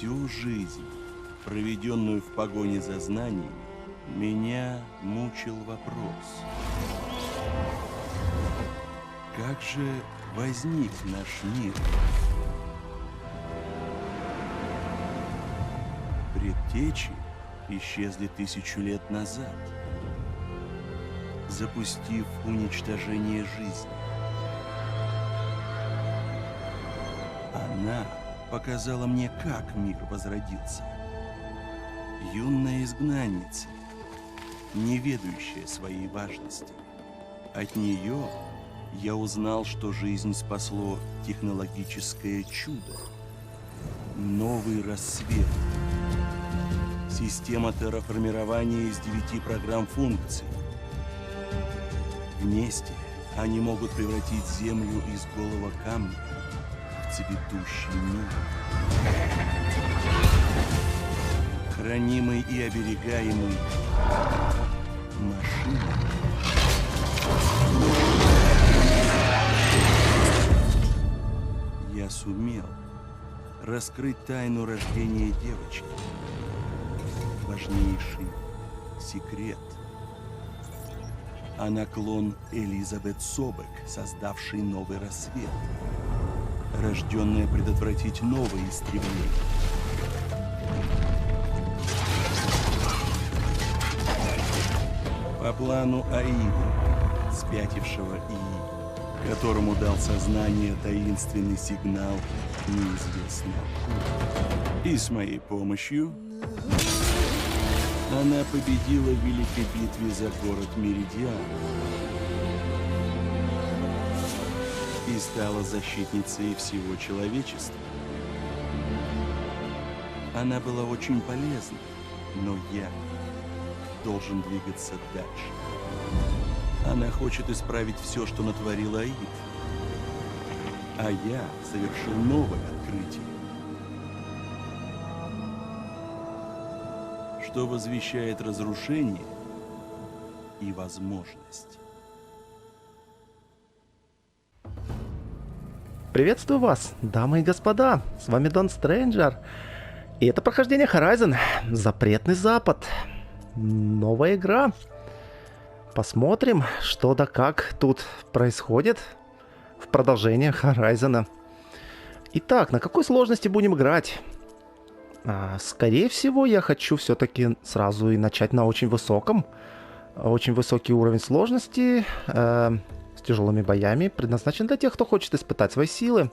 Всю жизнь, проведенную в погоне за знаниями, меня мучил вопрос. Как же возник наш мир? Предтечи исчезли 1000 лет назад, запустив уничтожение жизни. Она показала мне, как мир возродился. Юная изгнанница, не ведающая своей важности. От нее я узнал, что жизнь спасло технологическое чудо. Новый рассвет. Система терраформирования из 9 программ функций. Вместе они могут превратить Землю из голого камня в цветущий мир. Хранимый и оберегаемый машиной. Я сумел раскрыть тайну рождения девочки. Важнейший секрет. Она клон Элизабет Собек, создавшей новый рассвет, рожденная предотвратить новое истребление. По плану Аида, спятившего ИИ, которому дал сознание таинственный сигнал неизвестно откуда. И с моей помощью она победила в великой битве за город Меридиан и стала защитницей всего человечества. Она была очень полезна, но я должен двигаться дальше. Она хочет исправить все, что натворила Аид. А я совершил новое открытие, что возвещает разрушение и возможность. Приветствую вас, дамы и господа, с вами Дон Стрэнджер. И это прохождение Horizon, Запретный Запад. Новая игра. Посмотрим, что да как тут происходит в продолжении Horizon. Итак, на какой сложности будем играть? Скорее всего, я хочу все-таки сразу и начать на очень высоком. Очень высокий уровень сложности с тяжелыми боями. Предназначен для тех, кто хочет испытать свои силы.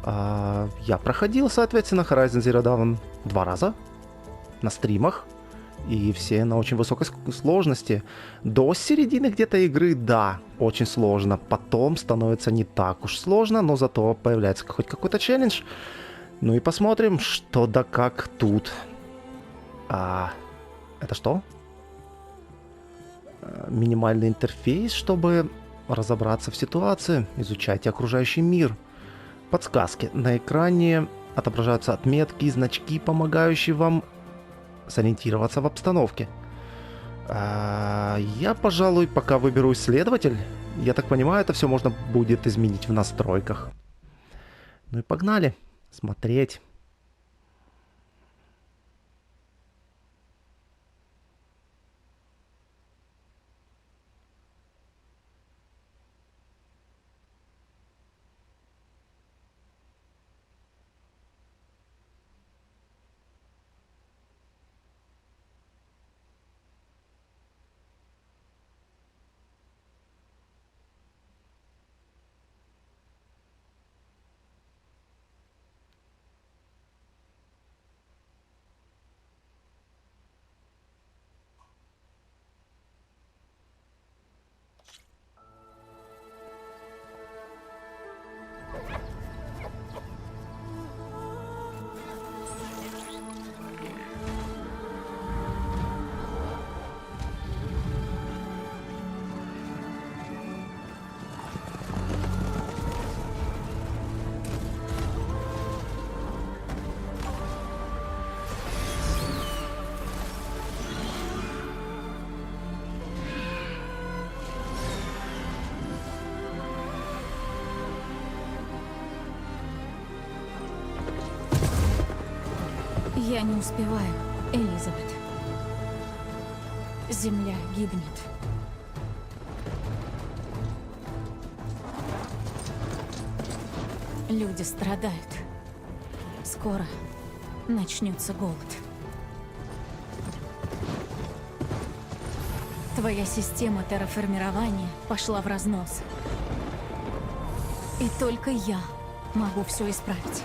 Я проходил, соответственно, Horizon Zero Dawn 2 раза на стримах. И все на очень высокой сложности. До середины где-то игры, да, очень сложно. Потом становится не так уж сложно, но зато появляется хоть какой-то челлендж. Ну и посмотрим, что да как тут. Это что? Минимальный интерфейс, чтобы разобраться в ситуации. Изучайте окружающий мир. Подсказки. На экране отображаются отметки, значки, помогающие вам сориентироваться в обстановке. Я, пожалуй, пока выберу исследователь. Я так понимаю, это все можно будет изменить в настройках. Ну и погнали смотреть. Я не успеваю, Элизабет. Земля гибнет. Люди страдают. Скоро начнется голод. Твоя система терраформирования пошла в разнос. И только я могу все исправить.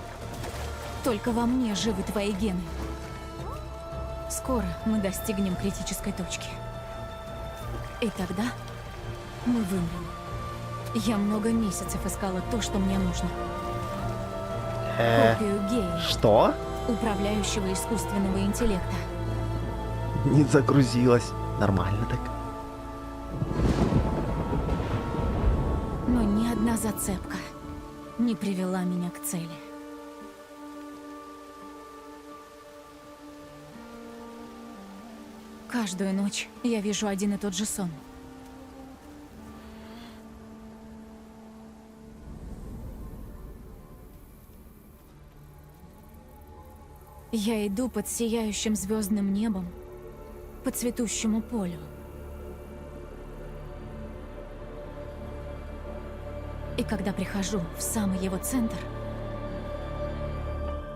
Только во мне живы твои гены. Скоро мы достигнем критической точки. И тогда мы вымрем. Я много месяцев искала то, что мне нужно. Копию геи, Что? управляющего искусственного интеллекта. Не загрузилась. Нормально так. Но ни одна зацепка не привела меня к цели. Каждую ночь я вижу один и тот же сон. Я иду под сияющим звездным небом, по цветущему полю. И когда прихожу в самый его центр,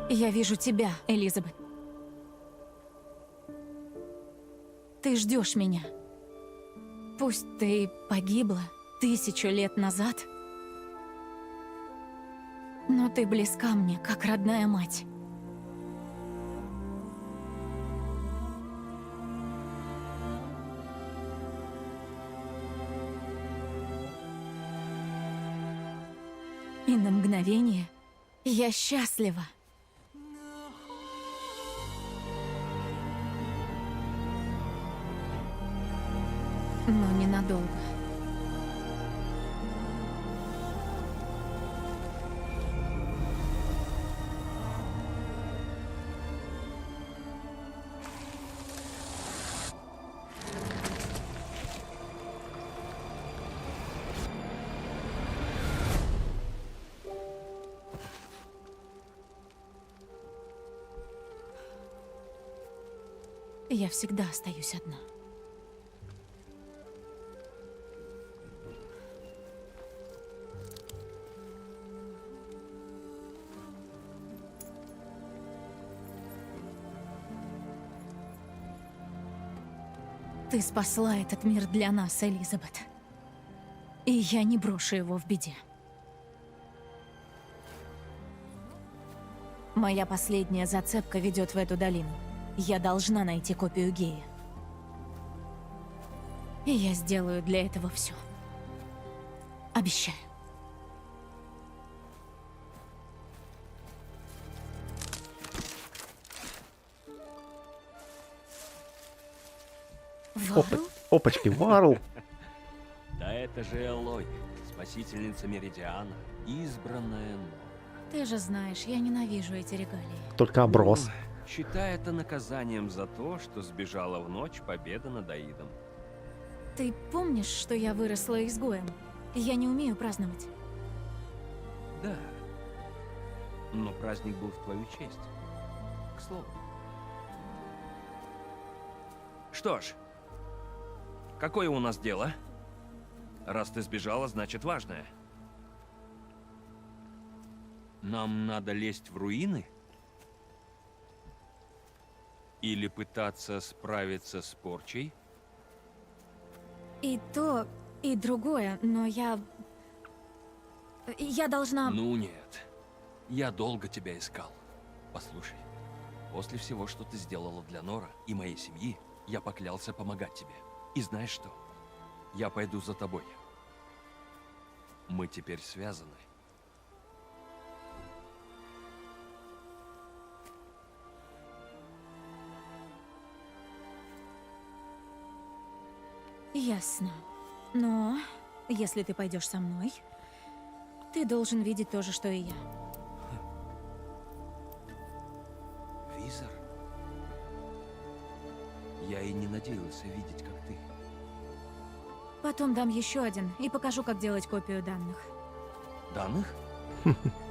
я вижу тебя, Элизабет. Ты ждешь меня. Пусть ты погибла 1000 лет назад, но ты близка мне, как родная мать. И на мгновение я счастлива. Но ненадолго. Я всегда остаюсь одна. Ты спасла этот мир для нас, Элизабет. И я не брошу его в беде. Моя последняя зацепка ведет в эту долину. Я должна найти копию гея. И я сделаю для этого все. Обещаю. Варл? Опачки, Варл. Да это же Элой, спасительница Меридиана, избранная Нора. Ты же знаешь, я ненавижу эти регалии. Только оброс. Считай это наказанием за то, что сбежала в ночь победы над Аидом. Ты помнишь, что я выросла изгоем? Я не умею праздновать. Да. Но праздник был в твою честь. К слову. Что ж, какое у нас дело? Раз ты сбежала, значит важное. Нам надо лезть в руины? Или пытаться справиться с порчей? И то, и другое, но я должна... Ну нет. Я долго тебя искал. Послушай, после всего, что ты сделала для Нора и моей семьи, я поклялся помогать тебе. И знаешь что? Я пойду за тобой. Мы теперь связаны. Ясно. Но если ты пойдешь со мной, ты должен видеть то же, что и я. Визор? Я и не надеялся видеть, как ты. Потом дам еще один и покажу, как делать копию данных. Данных?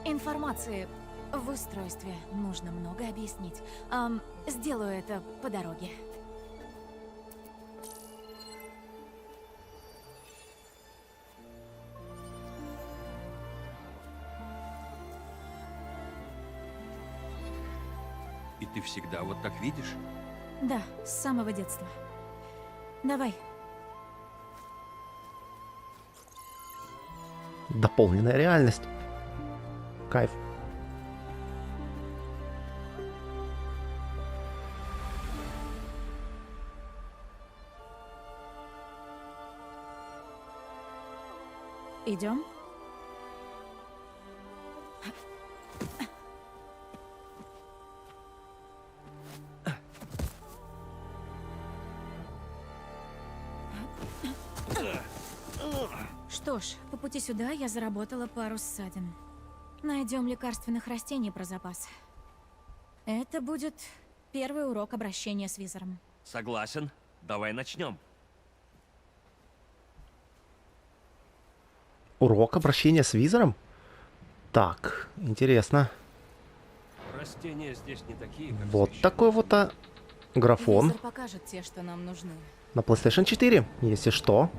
Информации В устройстве нужно много объяснить. Сделаю это по дороге. И ты всегда вот так видишь? Да, с самого детства. Давай. Дополненная реальность. Кайф. Идем? Что ж, по пути сюда я заработала пару ссадин. Найдем лекарственных растений про запас. Это будет первый урок обращения с визором. Согласен. Давай начнем. Урок обращения с визором? Так, интересно. Растения здесь не такие, как Вот такой вот графон Визор покажет те, что нам нужны. на PlayStation 4, если что.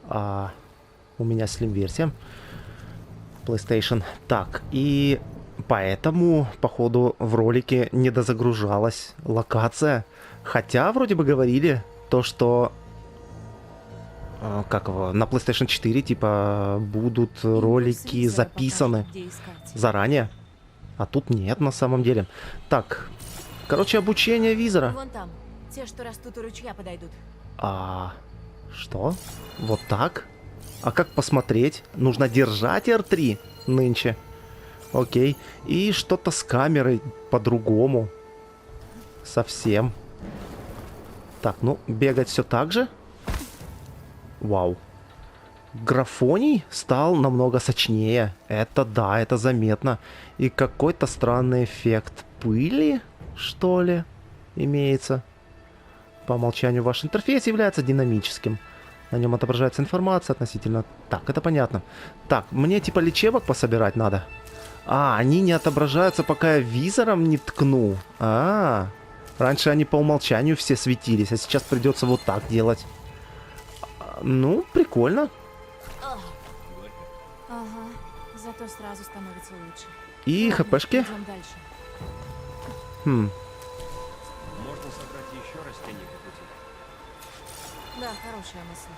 У меня Slim-версия PlayStation. Так, и поэтому, походу, в ролике не дозагружалась локация. Хотя, вроде бы говорили то, что как его, на PlayStation 4, типа, будут ролики Визор записаны покажет, где искать. заранее. А тут нет, на самом деле. Так, короче, обучение визора. Вон там. Те, что растут у ручья, подойдут. Что? Вот так? А как посмотреть? Нужно держать R3 нынче. Окей. И что-то с камерой по-другому. Совсем. Так, ну, бегать все так же. Вау. Графоний стал намного сочнее. Это да, это заметно. И какой-то странный эффект пыли, что ли, имеется. По умолчанию ваш интерфейс является динамическим. На нем отображается информация относительно... Так, это понятно. Так, мне типа лечебок пособирать надо. Они не отображаются, пока я визором не ткну. Раньше они по умолчанию все светились, а сейчас придется вот так делать. Ну, прикольно. Ага, зато сразу становится лучше. И Ладно, хпшки. идем дальше. Можно собрать еще растения по пути. Да, хорошая мысль.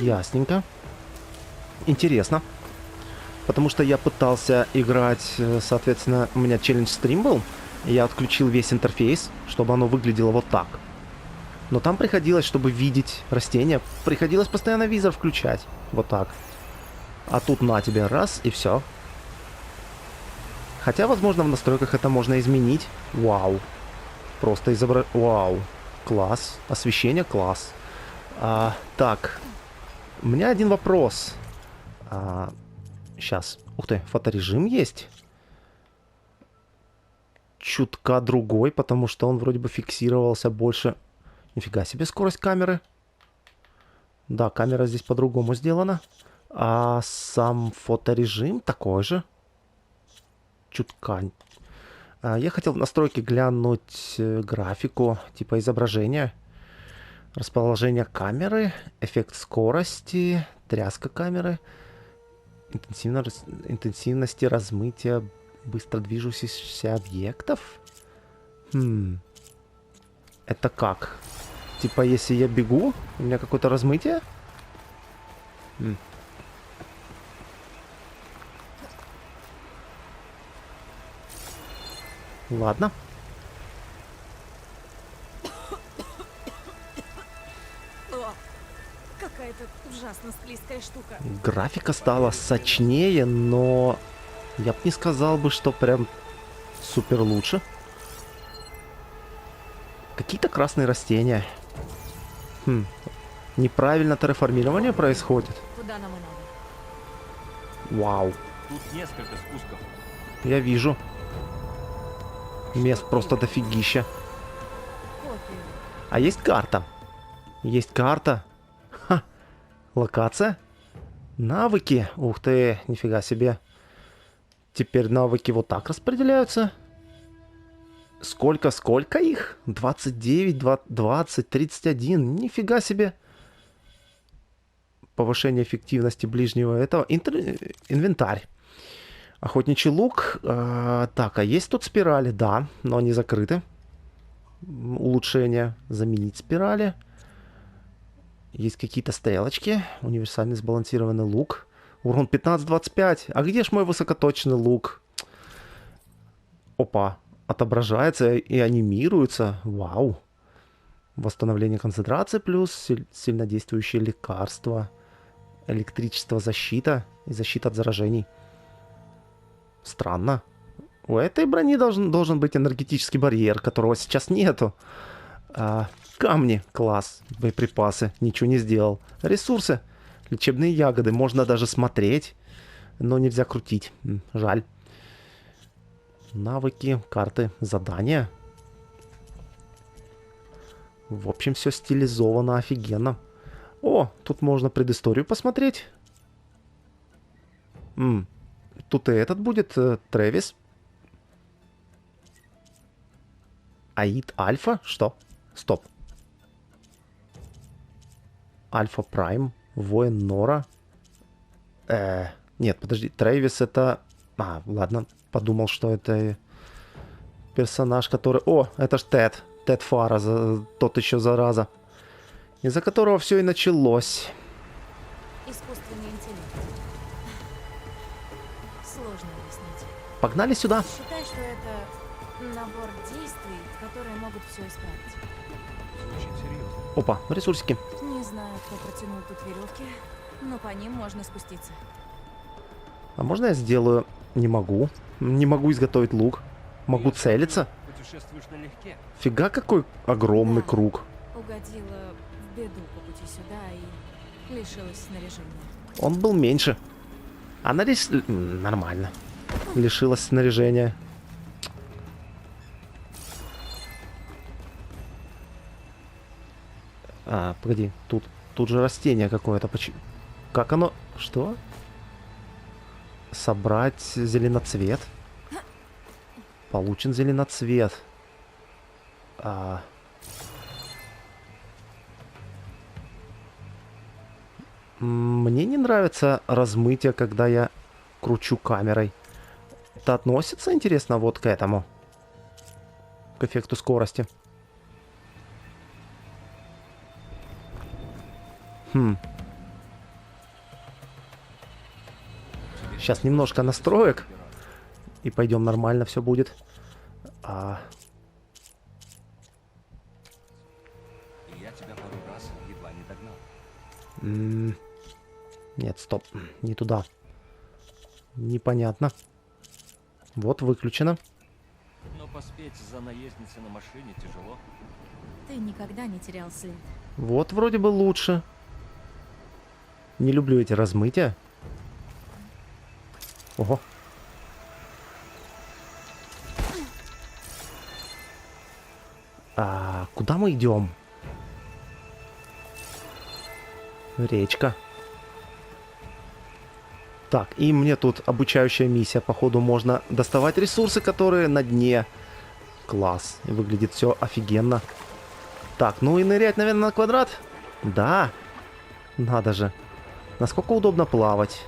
Ясненько. Интересно. Потому что я пытался играть, соответственно, у меня челлендж-стрим был. И я отключил весь интерфейс, чтобы оно выглядело вот так. Но там приходилось, чтобы видеть растения, приходилось постоянно визор включать. Вот так. А тут на тебе раз и все. Хотя, возможно, в настройках это можно изменить. Вау. Просто Вау. Класс. Освещение класс. Так. У меня один вопрос. Сейчас. Ух ты, фоторежим есть. Чутка другой, потому что он вроде бы фиксировался больше. Нифига себе скорость камеры. Да, камера здесь по-другому сделана. А сам фоторежим такой же. Чутка. Я хотел в настройке глянуть графику, типа изображения. Расположение камеры, эффект скорости, тряска камеры, интенсивности размытия быстро движущихся объектов. Это как? Типа, если я бегу, у меня какое-то размытие? Ладно. Какая-то ужасно склизкая штука. Графика стала сочнее, но я бы не сказал бы, что прям супер лучше. Какие-то красные растения. Неправильно терраформирование происходит. Куда нам и надо? Вау. Тут несколько спусков. Я вижу. Мест просто дофигища. Копию. А есть карта? Есть карта. Локация. Навыки. Ух ты, нифига себе. Теперь навыки вот так распределяются. Сколько их? 29, 20, 31. Нифига себе. Повышение эффективности ближнего этого. Инвентарь. Охотничий лук. Так, а есть тут спирали? Да, но они закрыты. Улучшение. Заменить спирали. Есть какие-то стрелочки. Универсальный сбалансированный лук. Урон 15-25. А где ж мой высокоточный лук? Опа. Отображается и анимируется. Вау. Восстановление концентрации плюс сильнодействующие лекарства. Электричество, защита и защита от заражений. Странно. У этой брони должен быть энергетический барьер, которого сейчас нету. Камни. Класс. Боеприпасы. Ничего не сделал. Ресурсы. Лечебные ягоды. Можно даже смотреть, но нельзя крутить. Жаль. Навыки, карты, задания. В общем, все стилизовано офигенно. О, тут можно предысторию посмотреть. Тут и этот будет, Трэвис. Аид Альфа? Что? Стоп. Альфа Прайм. Воин Нора. Нет, подожди. Трэвис это... ладно. Подумал, что это персонаж, который... О, это ж Тед. Тед Фара, тот еще зараза. Из-за которого все и началось. Искусственный интеллект. Сложно объяснить. Погнали сюда. Считай, что это набор действий, которые могут все исправить. Звучит серьезно. Опа, ресурсики. Не знаю, кто протянул тут веревки, но по ним можно спуститься. А можно я сделаю... Не могу. Не могу изготовить лук. Могу целиться. Путешествуешь налегке. Фига какой огромный Да. круг. Угодила в беду по пути сюда и лишилась снаряжения. Он был меньше. Она нормально. Лишилась снаряжения. Погоди. Тут же растение какое-то. Как оно? Что? Собрать зеленоцвет. Получен зеленоцвет. Мне не нравится размытие, когда я кручу камерой. Это относится, интересно, вот к этому. К эффекту скорости. Сейчас немножко настроек. И пойдем, нормально все будет. И я тебя пару раз едва не догнал. Нет, стоп. Не туда. Непонятно. Вот, выключено. Но поспеть за наездницей на машине тяжело. Ты никогда не терял след. Вот, вроде бы лучше. Не люблю эти размытия. Ого. Куда мы идем? Речка. Так, и мне тут обучающая миссия. Походу можно доставать ресурсы, которые на дне. Класс. И выглядит все офигенно. Так, ну и нырять, наверное, на квадрат? Да. Надо же. Насколько удобно плавать.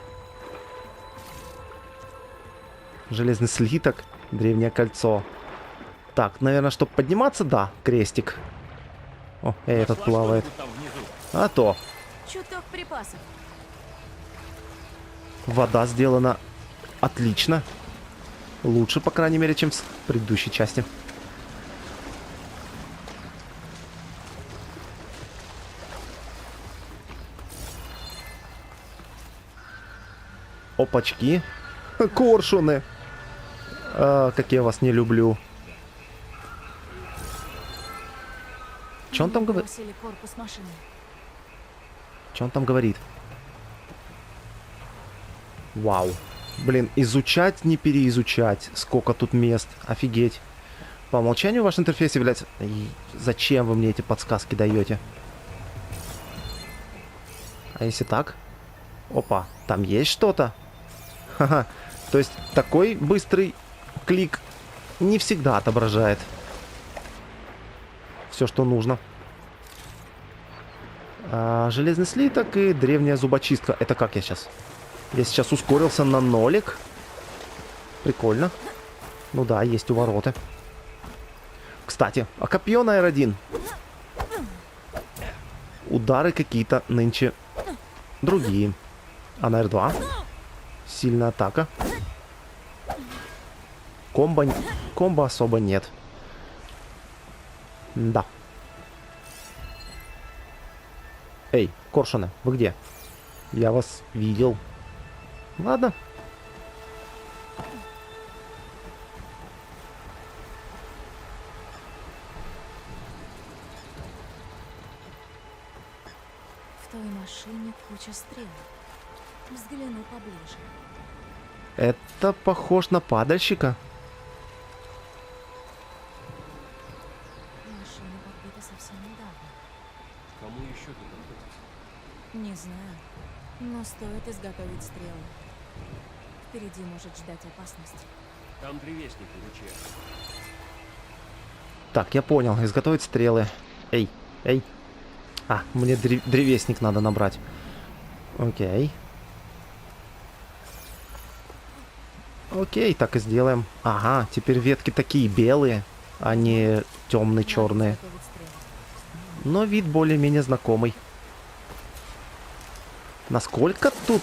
Железный слиток. Древнее кольцо. Так, наверное, чтобы подниматься, да, крестик. О, этот плавает. Там внизу. А то. Чуток припасов. Вода сделана отлично. Лучше, по крайней мере, чем в предыдущей части. Опачки. Коршуны. Как я вас не люблю. Что он там говорит? Бросили корпус машины. Что он там говорит? Вау. Блин, изучать, не переизучать. Сколько тут мест. Офигеть. По умолчанию ваш интерфейс является... Зачем вы мне эти подсказки даете? А если так? Опа, там есть что-то? Ха-ха. То есть такой быстрый клик не всегда отображает все, что нужно. Железный слиток и древняя зубочистка. Это как я сейчас? Я сейчас ускорился на нолик. Прикольно. Ну да, есть увороты. Кстати, а копье на R1? Удары какие-то нынче другие. А на R2? Сильная атака. Комбо особо нет. Да. Эй, коршуны, вы где? Я вас видел. Ладно. В той машине куча стрел. Взгляну поближе. Это похож на падальщика. Машина подбита совсем недавно. Кому еще тут охотиться? Не знаю, но стоит изготовить стрелы. Впереди может ждать опасность. Там древесник у ручья. Так, я понял. Изготовить стрелы. Эй, эй. А, мне древесник надо набрать. Окей. Окей, так и сделаем. Ага, теперь ветки такие белые, а не темные, черные. Изготовить стрелы. Но вид более-менее знакомый. Насколько тут...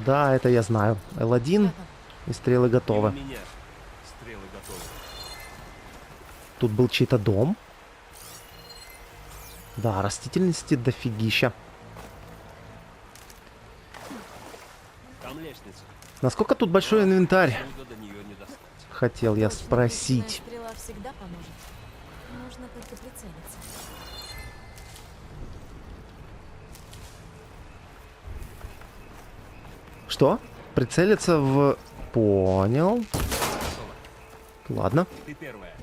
Да, это я знаю. L1 и стрелы готовы. Или меня. Стрелы готовы. Тут был чей-то дом. Да, растительности дофигища. Там лестница. Насколько тут большой инвентарь? Отсюда до нее не достать. Хотел я Точно спросить. точная стрела всегда поможет. Нужно только прицелиться. Что? Прицелиться в... Понял. Ладно. Ты первая.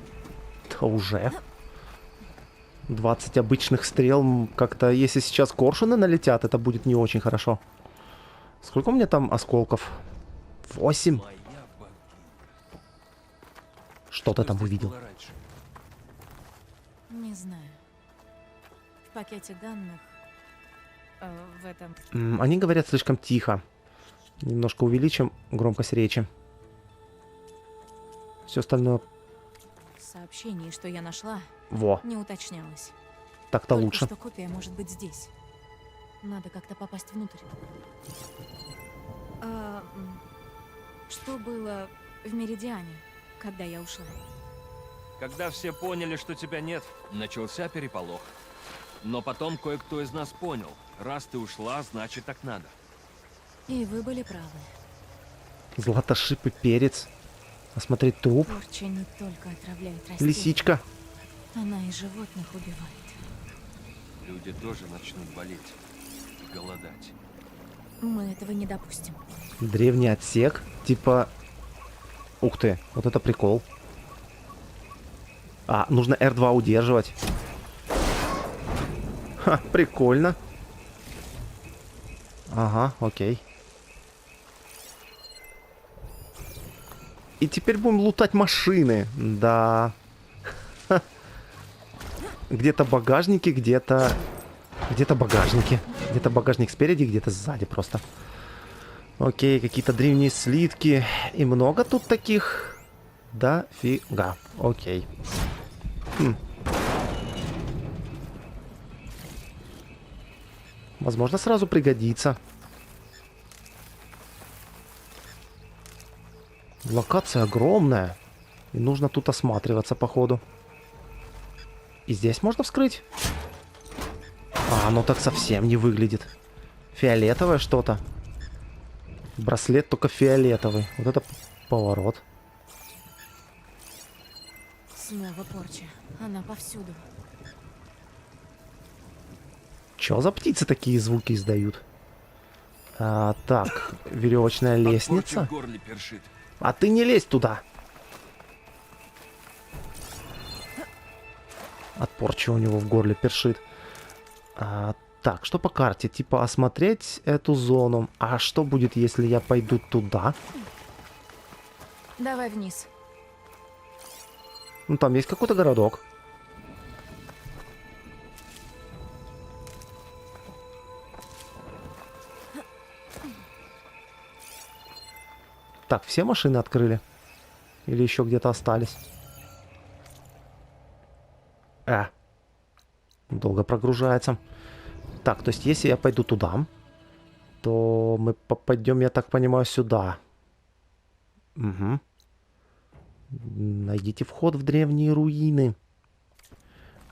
Да уже. 20 обычных стрел. Как-то, если сейчас коршуны налетят, это будет не очень хорошо. Сколько у меня там осколков? 8. Моя богиня. Что ты там здесь увидел? было раньше? Не знаю. В пакете данных... в этом... Они говорят слишком тихо. Немножко увеличим громкость речи. Все остальное... Сообщение, что я нашла, Во, не уточнялось. так-то Только лучше. что копия может быть здесь. Надо как-то попасть внутрь. Что было в Меридиане, когда я ушла? Когда все поняли, что тебя нет, начался переполох. Но потом кое-кто из нас понял. Раз ты ушла, значит так надо. И вы были правы. Златошип и перец. Осмотреть труп. Порча не только отравляет растения. Лисичка. Она и животных убивает. Люди тоже начнут болеть и голодать. Мы этого не допустим. Древний отсек. Типа... Ух ты, вот это прикол. А, нужно R2 удерживать. Ха, прикольно. Ага, окей. И теперь будем лутать машины. Да. Ха. Где-то багажники, где-то... Где-то багажники. Где-то багажник спереди, где-то сзади просто. Окей, какие-то древние слитки. И много тут таких? Дофига. Окей. Возможно, сразу пригодится. Локация огромная. И нужно тут осматриваться, походу. И здесь можно вскрыть? А, оно так совсем не выглядит. Фиолетовое что-то. Браслет только фиолетовый. Вот это поворот. Снова порча. Она повсюду. Чё за птицы такие звуки издают? Так, веревочная От порчи лестница. в горле першит. А ты не лезь туда. От порчи у него в горле першит. Так, что по карте? Типа осмотреть эту зону. А что будет, если я пойду туда? Давай вниз. Ну, там есть какой-то городок. Так, все машины открыли? Или еще где-то остались? Долго прогружается. Так, то есть если я пойду туда, то мы попадем, я так понимаю, сюда. Угу. Найдите вход в древние руины.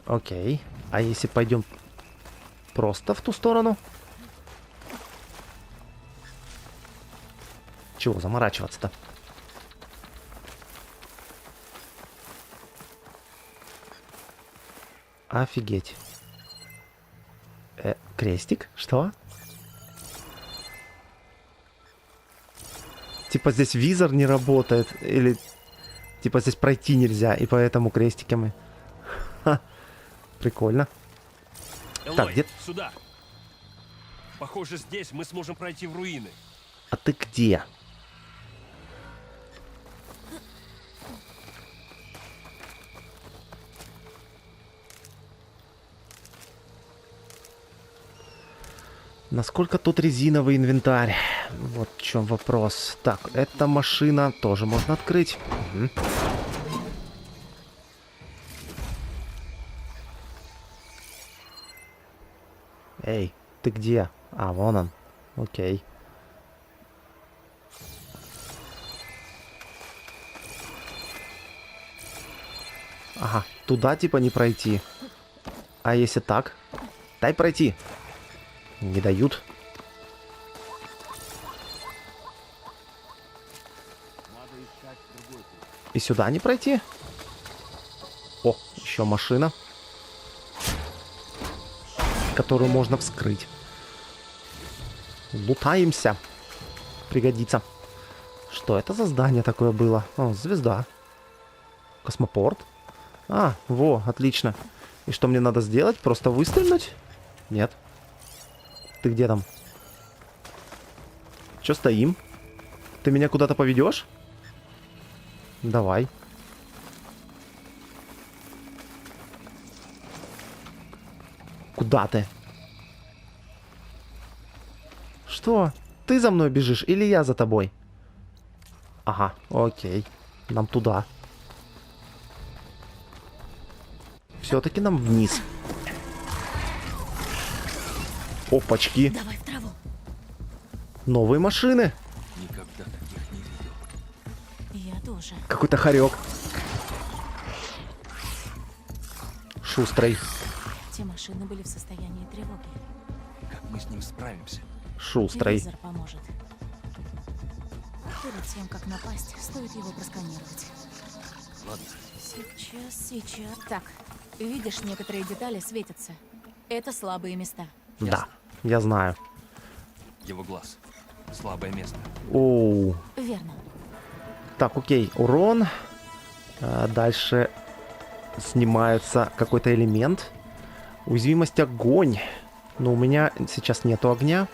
Окей. А если пойдем просто в ту сторону? Чего заморачиваться-то? Офигеть. Крестик? Что? Типа здесь визор не работает? Или типа здесь пройти нельзя, и поэтому крестиками? Ха. Прикольно. Элой, Так, где... сюда. Похоже, здесь мы сможем пройти в руины. А ты где? Насколько тут резиновый инвентарь? Вот в чем вопрос. Так, эта машина тоже можно открыть. Угу. Эй, ты где? А, вон он. Окей. Ага, туда типа не пройти. А если так? Дай пройти. Не дают. И сюда не пройти? О, еще машина, которую можно вскрыть. Лутаемся. Пригодится. Что это за здание такое было? О, звезда. Космопорт. А, во, отлично. И что мне надо сделать? Просто выстрелить? Нет. Ты где там? Че стоим? Ты меня куда-то поведешь? Давай. Куда ты? Что? Ты за мной бежишь или я за тобой? Ага, окей. Нам туда. Все-таки нам вниз. Опачки. Давай в траву. Новые машины. Никогда таких не видел. Я тоже. Какой-то хорек. Шустрый. Те машины были в состоянии тревоги. Как мы с ним справимся? Шустрый. Визор поможет. Перед тем, как напасть, стоит его просканировать. Ладно. Сейчас. Так, видишь, некоторые детали светятся. Это слабые места. Да, я знаю. Его глаз. Слабое место. Оу. Верно. Так, окей, урон. Дальше снимается какой-то элемент. Уязвимость огонь. Но у меня сейчас нету огня.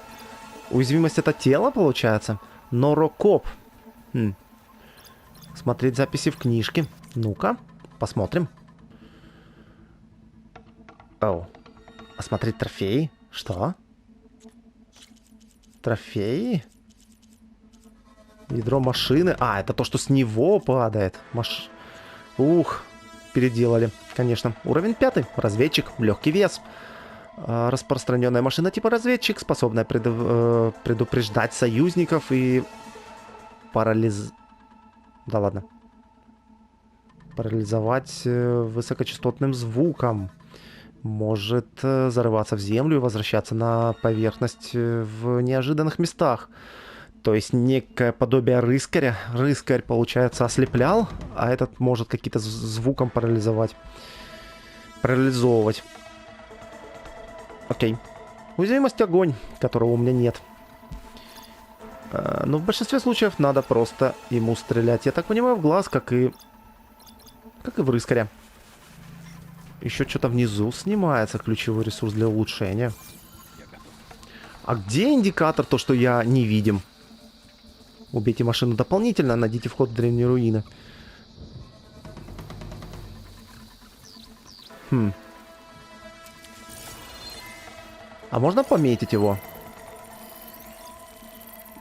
Уязвимость это тело, получается? Норокоп. Смотреть записи в книжке. Ну-ка, посмотрим. Оу. Осмотреть трофеи. Что? Трофеи? Ядро машины. А, это то, что с него падает. Ух, переделали, конечно. Уровень 5. Разведчик. Легкий вес. Распространенная машина типа разведчик, способная предупреждать союзников и Да ладно. Парализовать высокочастотным звуком. Может зарываться в землю и возвращаться на поверхность в неожиданных местах. То есть некое подобие рыскаря. Рыскарь, получается, ослеплял, а этот может какие-то звуком парализовать. Парализовывать. Окей. Уязвимость огонь, которого у меня нет. Но в большинстве случаев надо просто ему стрелять. Я так понимаю, в глаз, как и в рыскаря. Еще что-то внизу снимается, ключевой ресурс для улучшения. Я готов. А где индикатор, то, что я не видим? Убейте машину дополнительно, найдите вход в древние руины. Хм. А можно пометить его?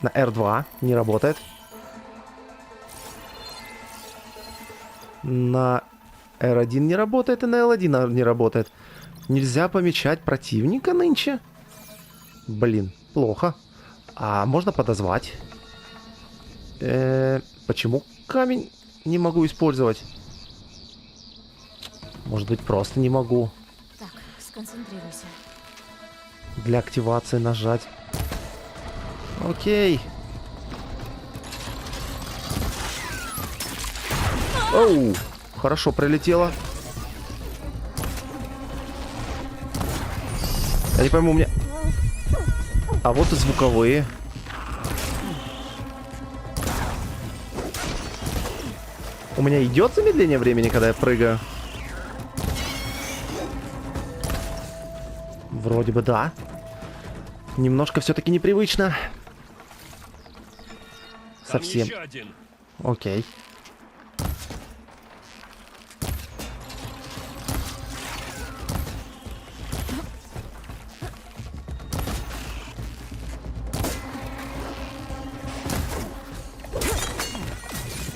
На R2 не работает. На R1 не работает и на L1 не работает. Нельзя помечать противника нынче? Блин, плохо. А можно подозвать? Почему камень не могу использовать? Может быть, просто не могу. Так, сконцентрируйся. Для активации нажать. Окей. Оу, хорошо прилетело. Я не пойму, у меня... А вот и звуковые. У меня идет замедление времени, когда я прыгаю? Вроде бы да. Немножко все-таки непривычно. Там Совсем. еще один. Окей.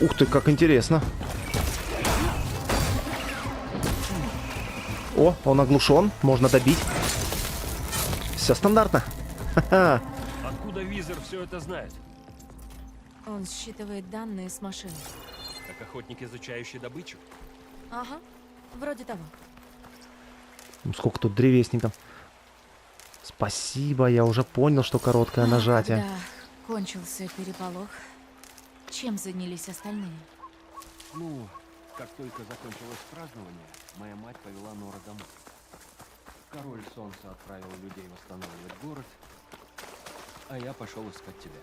Ух ты, как интересно. О, он оглушен, можно добить. Все стандартно. Ха-ха. Откуда визор все это знает? Он считывает данные с машины. Как охотник, изучающий добычу? Ага, вроде того. Ну, сколько тут древесников. Спасибо, я уже понял, что короткое нажатие. Когда кончился переполох, чем занялись остальные? Ну, как только закончилось празднование, моя мать повела Нора домой. Король Солнца отправил людей восстанавливать город, а я пошел искать тебя.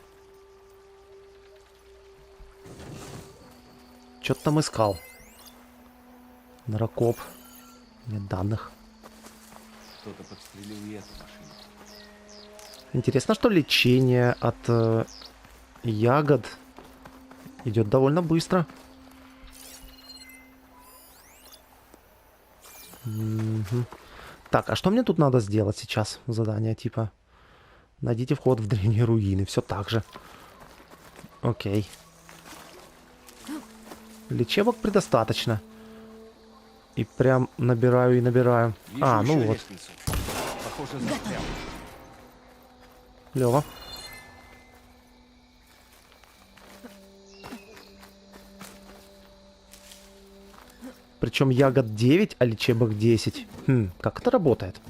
Что-то там искал. Нарокоп. Нет данных. Кто-то подстрелил и эту машину. Интересно, что лечение от ягод идет довольно быстро. Мгм. Так, а что мне тут надо сделать сейчас? Задание типа найдите вход в древние руины. Все так же. Окей. Лечебок предостаточно. И прям набираю и набираю. Вижу А, ну еще вот. лестницу. Похоже, застрял. Лёва. Причем ягод 9, а лечебок 10. Как это работает?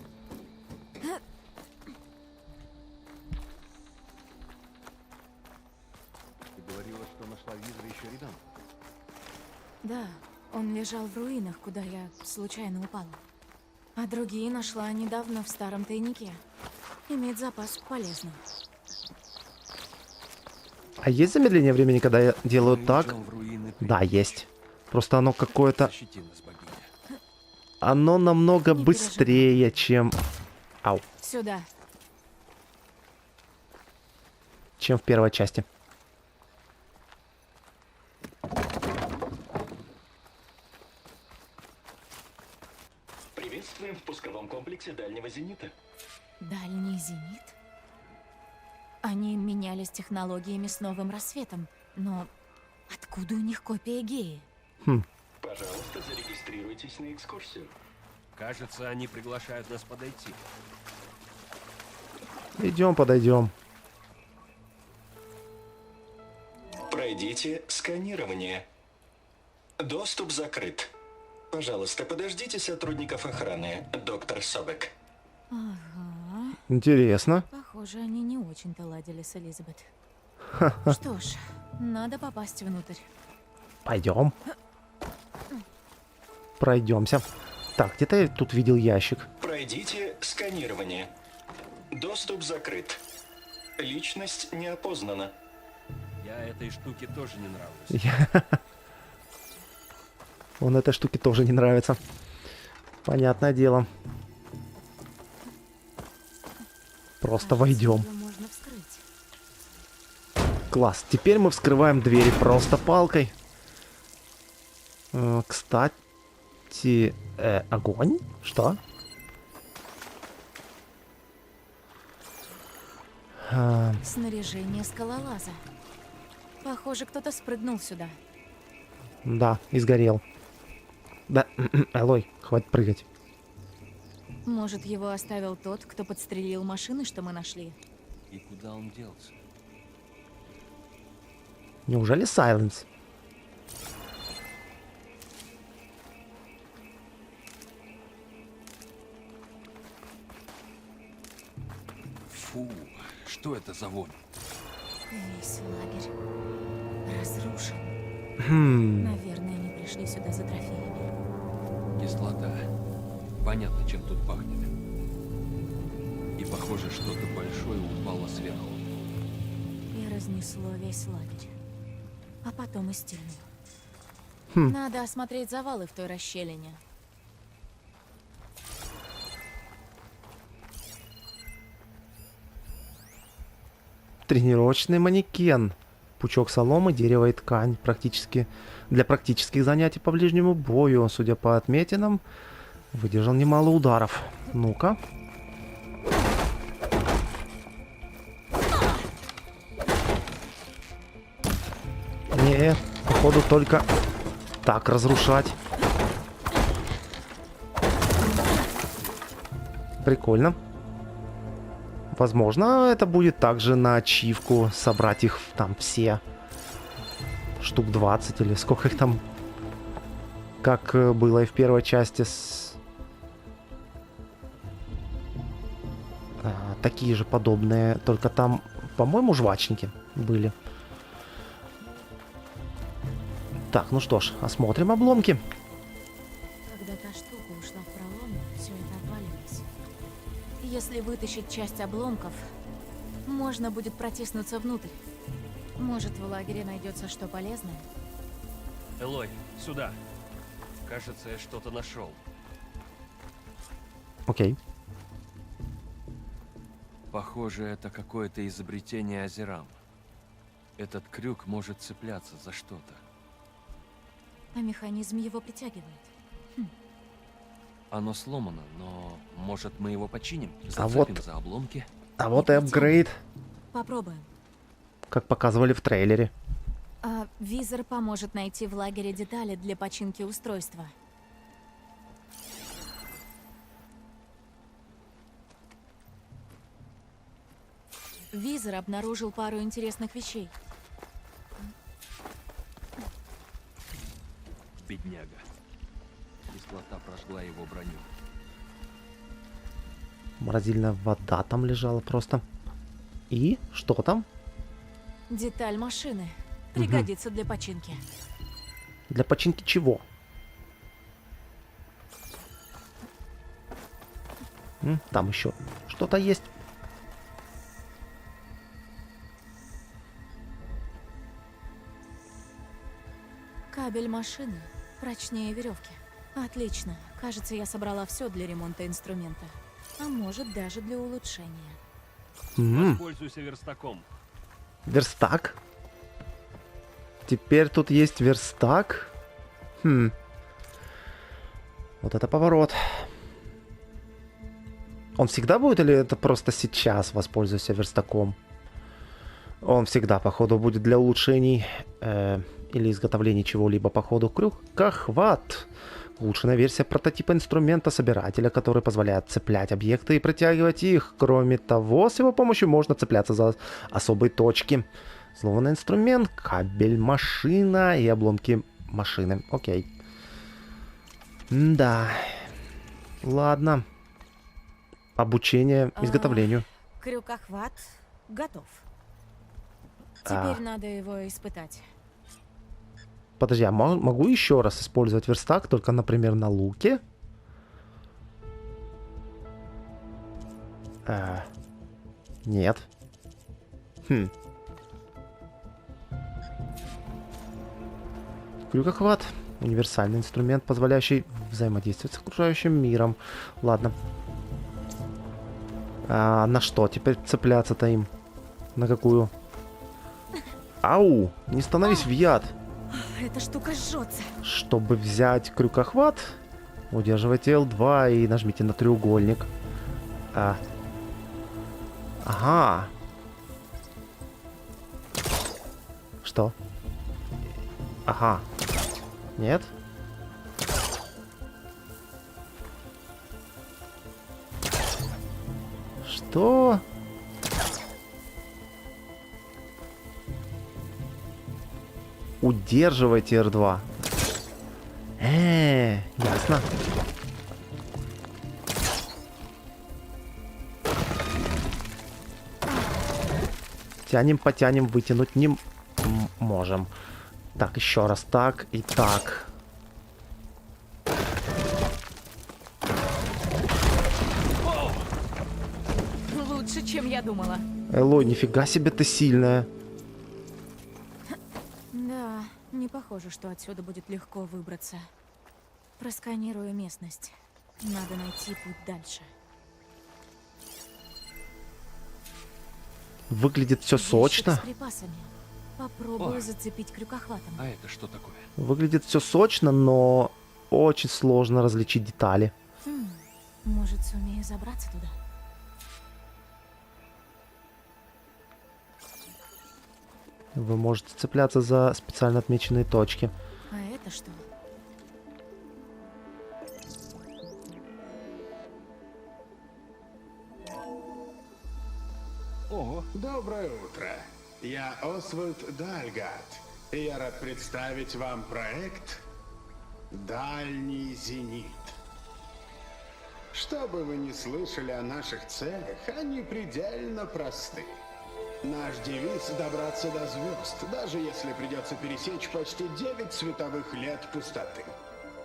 Ты говорила, что нашла визор еще рядом. Да, он лежал в руинах, куда я случайно упала. А другие нашла недавно в старом тайнике. Иметь запас полезно. А есть замедление времени, когда я делаю Мы так? идем в руины Да, есть. Просто оно какое-то... Защити нас, богиня. Оно намного Не быстрее, чем... Ау. Сюда. Чем в первой части. Приветствуем в пусковом комплексе дальнего зенита. Дальний зенит? Они менялись технологиями с новым рассветом, но откуда у них копия Геи? Пожалуйста, зарегистрируйтесь на экскурсию. Кажется, они приглашают нас подойти. Идем, подойдем. Пройдите сканирование. Доступ закрыт. Пожалуйста, подождите сотрудников охраны, доктор Собек. Ага. Интересно. Похоже, они не очень-то ладили с Элизабет. Что ж, надо попасть внутрь. Пойдем. Пройдемся. Так, где-то я тут видел ящик. Пройдите сканирование. Доступ закрыт. Личность не опознана. Я этой штуке тоже не нравлюсь. Он этой штуке тоже не нравится. Понятное дело. Просто Кажется, войдем. её можно вскрыть. Класс. Теперь мы вскрываем двери просто палкой. Кстати, огонь? Что? Снаряжение скалолаза. Похоже, кто-то спрыгнул сюда. Да, и сгорел. Да, Элой, хватит прыгать. Может, его оставил тот, кто подстрелил машины, что мы нашли? И куда он делся? Неужели Сайленс? Фу, что это за вонь? Весь лагерь разрушен. Хм. Наверное, они пришли сюда за трофеями. Кислота. Понятно, чем тут пахнет. И похоже, что-то большое упало сверху. И разнесло весь лагерь. А потом и стену. Хм. Надо осмотреть завалы в той расщелине. Тренировочный манекен. Пучок соломы, дерево и ткань. Практически для практических занятий по ближнему бою. Судя по отметинам, выдержал немало ударов. Ну-ка. Не, походу только так разрушать. Прикольно. Возможно, это будет также на ачивку собрать их там все. Штук 20 или сколько их там. Как было и в первой части с... такие же подобные. Только там, по-моему, жвачники были. Так, ну что ж, осмотрим обломки. Когда та штука ушла в пролом, все это обвалилось. Если вытащить часть обломков, можно будет протиснуться внутрь. Может, в лагере найдется что полезное? Элой, сюда. Кажется, я что-то нашел. Окей. Похоже, это какое-то изобретение Азерам. Этот крюк может цепляться за что-то. А механизм его притягивает. Оно сломано, но может мы его починим? А Зацепим вот- за обломки? А вот и апгрейд, Попробуем. как показывали в трейлере. А визор поможет найти в лагере детали для починки устройства. Визор обнаружил пару интересных вещей. Бедняга. Кислота прожгла его броню. Морозильная вода там лежала просто. И что там? Деталь машины. Пригодится для починки. Для починки чего? Там еще что-то есть. Кабель машины прочнее веревки. Отлично. Кажется, я собрала все для ремонта инструмента. А может, даже для улучшения. Воспользуйся верстаком. Верстак. Теперь тут есть верстак. Вот это поворот. Он всегда будет или это просто сейчас воспользуйся верстаком? Он всегда, походу, будет для улучшений или изготовления чего-либо по ходу. Крюкохват. Улучшенная версия прототипа инструмента собирателя, который позволяет цеплять объекты и протягивать их. Кроме того, с его помощью можно цепляться за особые точки. Взломанный инструмент, кабель, машина и обломки машины. Окей. Да. Ладно. Обучение изготовлению. Крюкохват готов. А. Теперь надо его испытать. Подожди, а могу еще раз использовать верстак, только, например, на луке? Нет. Крюкохват. Универсальный инструмент, позволяющий Взаимодействовать с окружающим миром. Ладно. А на что теперь цепляться-то им? На какую? Ау! Не становись в яд. Эта штука жжется. Чтобы взять крюкохват, удерживайте L2 и нажмите на треугольник. Ага. Что? Ага. Нет? Что? Удерживайте R2. Ясно. Тянем, потянем, вытянуть не можем. Так, еще раз так и так. Лучше, чем я думала. Элой, нифига себе ты сильная. Да, не похоже, что отсюда будет легко выбраться. Просканирую местность. Надо найти путь дальше. Выглядит все Ящик сочно. с припасами. Попробую Ой. зацепить крюкохватом. А это что такое? Выглядит все сочно, но очень сложно различить детали. Может, сумею забраться туда? Вы можете цепляться за специально отмеченные точки. А это что? Ого. Доброе утро. Я Освальд Дальгард, и я рад представить вам проект «Дальний зенит». Что бы вы ни слышали о наших целях, они предельно просты. Наш девиз — добраться до звезд, даже если придется пересечь почти 9 световых лет пустоты.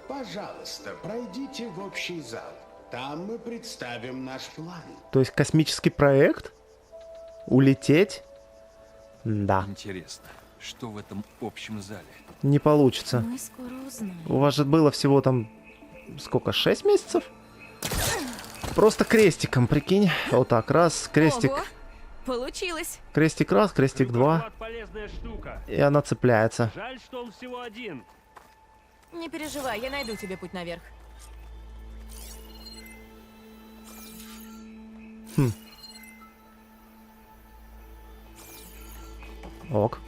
Пожалуйста, пройдите в общий зал. Там мы представим наш план. То есть космический проект? Улететь? Да, Интересно, что в этом общем зале? не получится. Мы скоро узнаем. У вас же было всего там... Сколько? 6 месяцев? Просто крестиком, прикинь. Вот так, раз, крестик. Ого! Получилось! Крестик раз, крестик два. Крюкохват — полезная штука. И она цепляется. Жаль, что он всего один. Не переживай, я найду тебе путь наверх. Ок.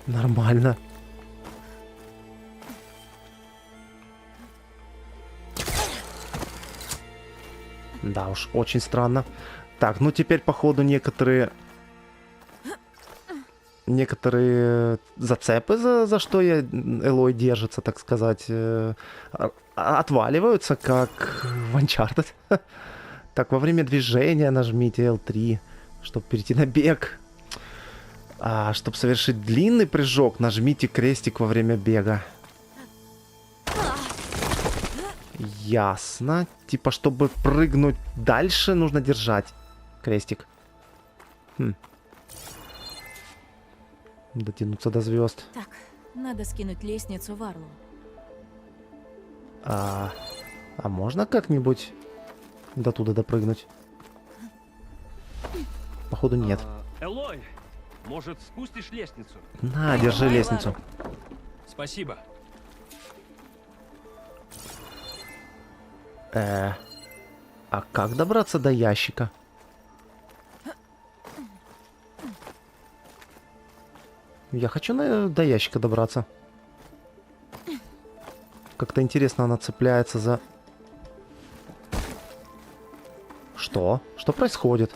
Нормально. Да уж, очень странно. Так, ну теперь, походу, некоторые зацепы, за что Элой держится, так сказать, отваливаются, как в Uncharted. Так, во время движения нажмите L3, чтобы перейти на бег. А чтобы совершить длинный прыжок, нажмите крестик во время бега. Ясно. Типа, чтобы прыгнуть дальше, нужно держать крестик. Дотянуться до звезд. Так, надо скинуть лестницу в Арлу. А можно как-нибудь до туда допрыгнуть? Походу нет. Элой, может, спустишь лестницу? На, держи Давай, лестницу. Спасибо. А как добраться до ящика? Я хочу до ящика добраться. Как-то интересно она цепляется за... Что? Что происходит?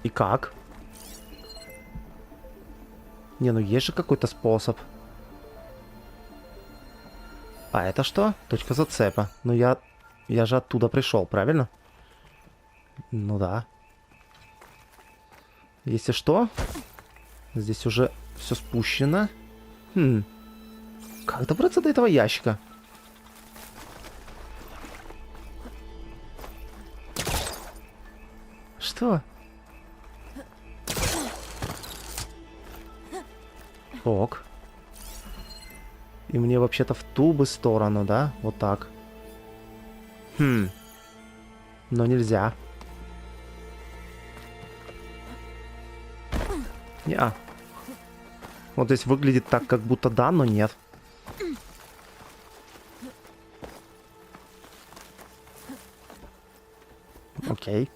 И как? Не, ну есть же какой-то способ. А это что? Точка зацепа. Ну я же оттуда пришел, правильно? Ну да. Если что, здесь уже все спущено. Как добраться до этого ящика? Что? Ок. И мне вообще-то в ту бы сторону, да? Вот так. Хм. Но нельзя. Неа. Вот здесь выглядит так, как будто да, но нет. Окей.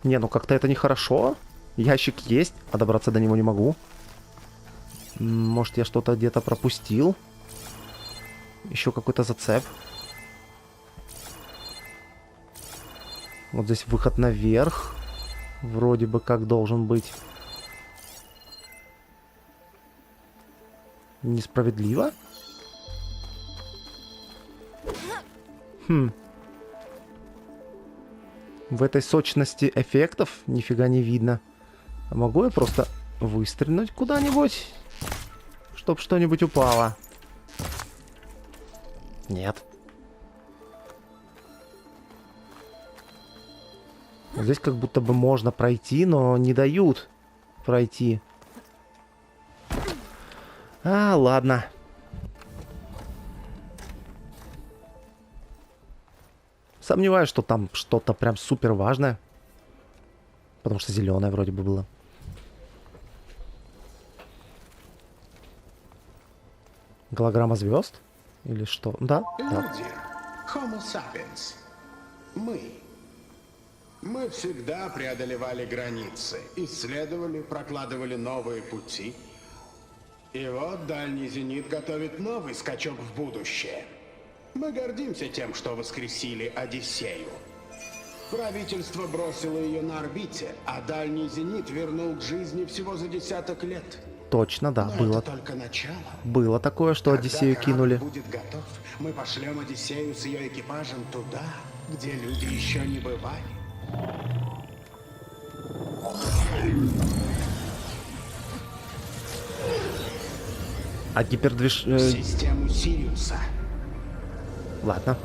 Не, ну как-то это нехорошо. Ящик есть, а добраться до него не могу. Может, я что-то где-то пропустил. Еще какой-то зацеп. Вот здесь выход наверх. Вроде бы как должен быть. Несправедливо? Хм. В этой сочности эффектов нифига не видно. А могу я просто выстрелить куда-нибудь, чтоб что-нибудь упало? Нет. Здесь как будто бы можно пройти, но не дают пройти. А, ладно. Сомневаюсь, что там что-то прям супер важное. Потому что зеленое вроде бы было. Голограмма звезд? Или что? Да, да. Люди, Homo sapiens, мы всегда преодолевали границы, исследовали, прокладывали новые пути. И вот дальний зенит готовит новый скачок в будущее. Мы гордимся тем, что воскресили Одиссею. Правительство бросило ее на орбите, а дальний зенит вернул к жизни всего за десяток лет. Точно, да, Но было. это только начало. Было такое, что Когда Одиссею корабль кинули. будет готов, мы пошлем Одиссею с ее экипажем туда, где люди еще не бывали. А гипердвиж... В систему Сириуса. Ладно.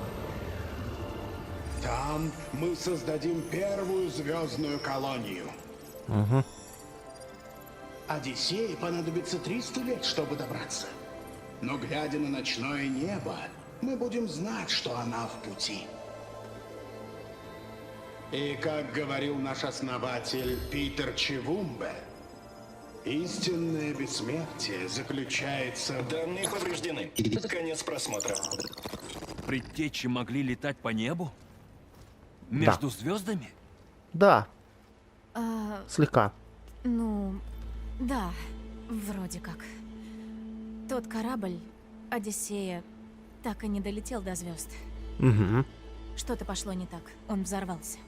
Там мы создадим первую звездную колонию. Угу. Одиссее понадобится 300 лет, чтобы добраться. Но глядя на ночное небо, мы будем знать, что она в пути. И как говорил наш основатель Питер Чивумбе, истинное бессмертие заключается в... Данные повреждены. Конец просмотра. Предтечи могли летать по небу? Между звездами? Да, А, слегка. ну, да, вроде как. Тот корабль, Одиссея, так и не долетел до звезд. Угу. Что-то пошло не так. Он взорвался.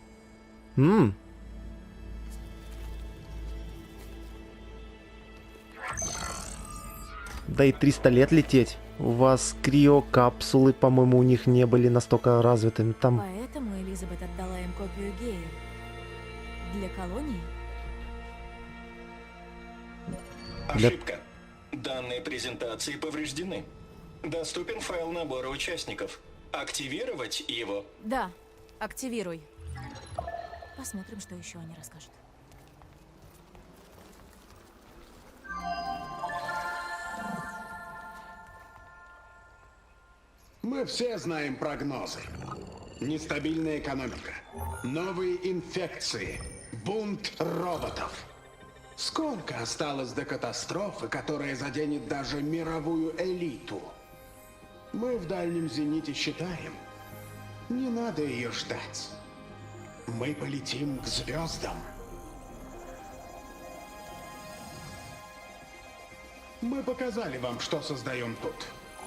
Да и 300 лет лететь. У вас криокапсулы, по-моему, у них не были настолько развитыми. Там... Поэтому Элизабет отдала им копию Геи. Для колонии? Ошибка. Данные презентации повреждены. Доступен файл набора участников. Активировать его. Да, активируй. Посмотрим, что еще они расскажут. Мы все знаем прогнозы. Нестабильная экономика, новые инфекции, бунт роботов. Сколько осталось до катастрофы, которая заденет даже мировую элиту? Мы в дальнем зените считаем, не надо ее ждать. Мы полетим к звездам. Мы показали вам, что создаем тут.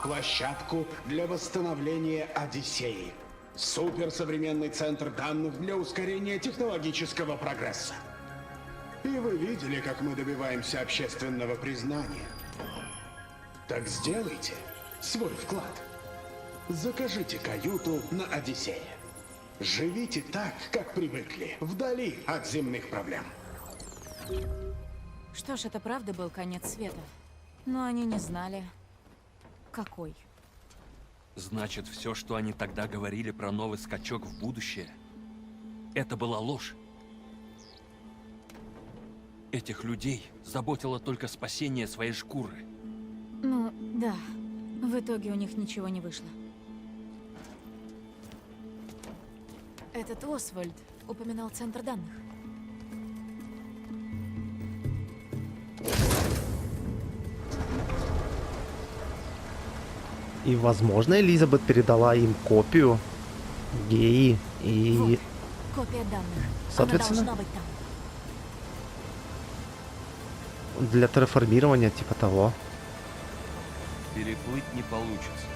Площадку для восстановления Одиссеи. Суперсовременный центр данных для ускорения технологического прогресса. И вы видели, как мы добиваемся общественного признания. Так сделайте свой вклад. Закажите каюту на Одиссее. Живите так, как привыкли, вдали от земных проблем. Что ж, это правда был конец света. Но они не знали, какой. Значит, все, что они тогда говорили про новый скачок в будущее, это была ложь. Этих людей заботило только спасение своей шкуры. Ну, да. В итоге у них ничего не вышло. Этот Освальд упоминал центр данных. И, возможно, Элизабет передала им копию Геи и... Вот, копия данных. Соответственно, Она должна быть там. для терраформирования типа того. Переплыть не получится.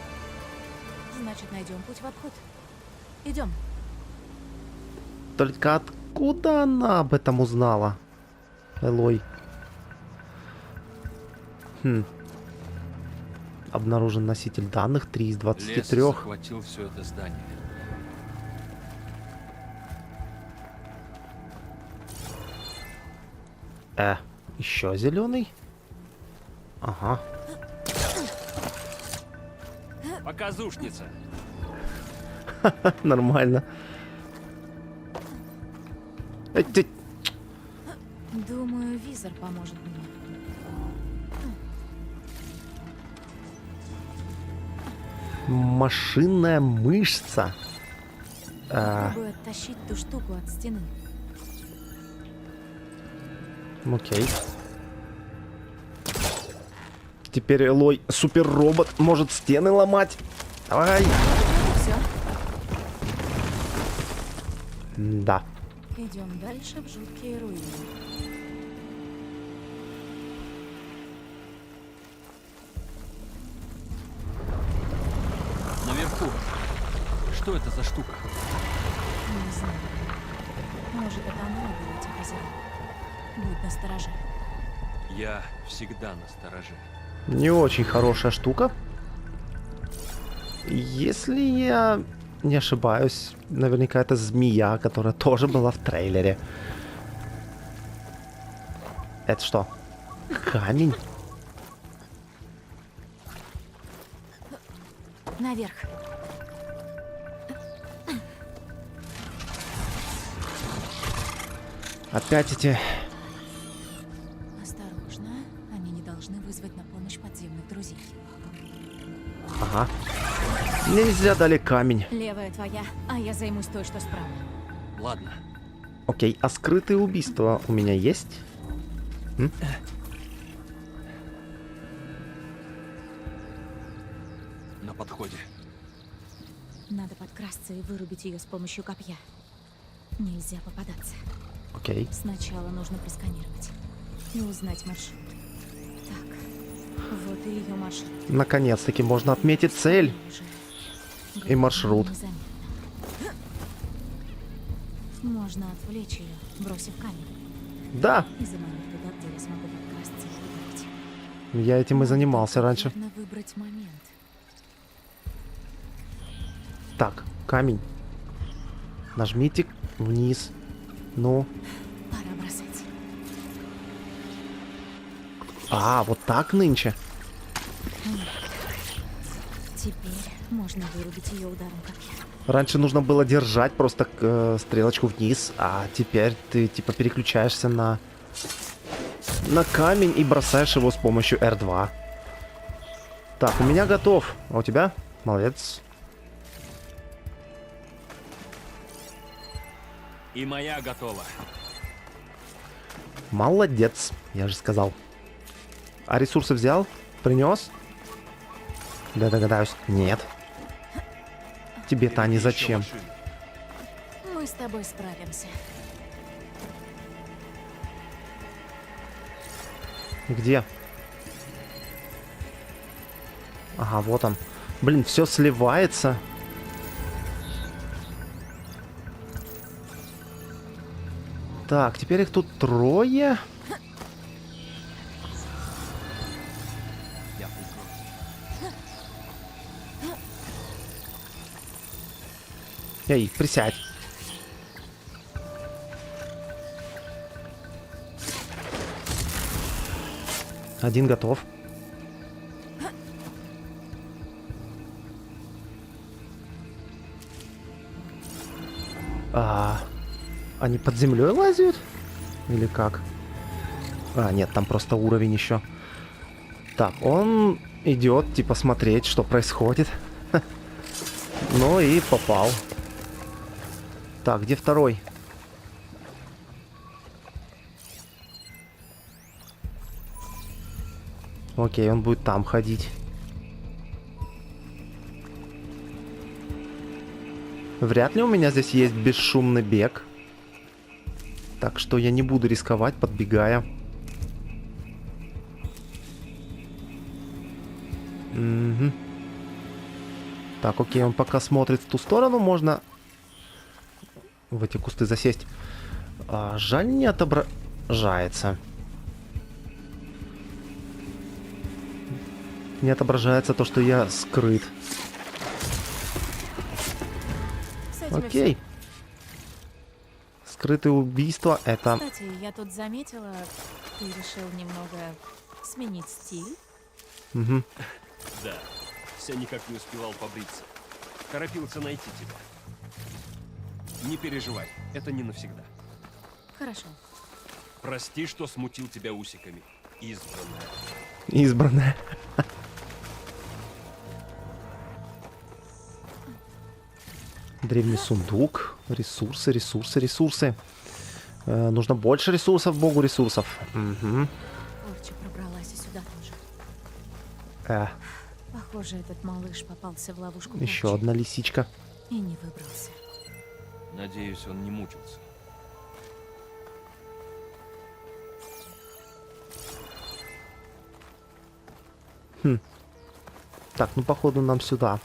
Значит, найдем путь в обход. Идем. Только откуда она об этом узнала? Элой. Обнаружен носитель данных 3 из 23. Лес захватил все это здание. Еще зеленый? Ага. Показушница. Нормально. Ты... Думаю, визор поможет мне. Машинная мышца. Попробую оттащить ту штуку от стены. Окей. Теперь Элой суперробот может стены ломать. Давай. Все, Да. идем дальше в жуткие руины. Наверху. Что это за штука? Не знаю. Может, это она убила тех хозяев. Будь настороже. Я всегда настороже. Не очень хорошая штука. Если я не ошибаюсь, наверняка это змея, которая тоже была в трейлере. Это что? Камень? Наверх. Опять эти... Осторожно. Они не должны вызвать на помощь подземных друзей. Ага. Мне нельзя дали камень. Левая твоя, а я займусь той, что справа. Ладно. Окей, а скрытые убийства у меня есть? На подходе. Надо подкрасться и вырубить ее с помощью копья. Нельзя попадаться. Окей. Сначала нужно просканировать и узнать маршрут. Так, вот и ее маршрут. Наконец-таки можно отметить цель. Уже. И маршрут. Незаметно. Можно отвлечь ее, бросив камень, Да, и заманить туда, где я смогу подкрасться и ударить. я этим и занимался раньше. Нужно выбрать момент. Так, камень. Нажмите вниз. Ну. Пора бросать. А, вот так нынче. Теперь можно вырубить ее ударом копья. Раньше нужно было держать просто стрелочку вниз, а теперь ты типа переключаешься на камень и бросаешь его с помощью R2. Так, у меня готов. А у тебя? Молодец. И моя готова. Молодец, я же сказал. А ресурсы взял? Принес? Да догадаюсь. Нет. Тебе-то они Еще зачем? машины. Мы с тобой справимся. Где? Ага, вот он. Блин, все сливается. Так, теперь их тут трое. Я прикроюсь. Эй, присядь. Один готов. Они под землей лазят? Или как? А, нет, там просто уровень еще. Так, он идет, типа, смотреть, что происходит. Ну и попал. Так, где второй? Окей, он будет там ходить. Вряд ли у меня здесь есть бесшумный бег. Так что я не буду рисковать, подбегая. Угу. Так, окей, он пока смотрит в ту сторону, можно в эти кусты засесть. Жаль, не отображается. Не отображается то, что я скрыт. С этим и Окей. Скрытые убийства это... всё. Кстати, я тут заметила, ты решил немного сменить стиль. Угу. Да. Все никак не успевал побриться. Торопился найти тебя. Не переживай, это не навсегда. Хорошо. Прости, что смутил тебя усиками. Избранная. Избранная. Древний сундук. Ресурсы, ресурсы, ресурсы. Нужно больше ресурсов, богу ресурсов. Угу. Порча пробралась и сюда тоже. Похоже, этот малыш попался в ловушку Еще порчи одна лисичка. и не выбрался. Надеюсь, он не мучился. Так, ну походу нам сюда.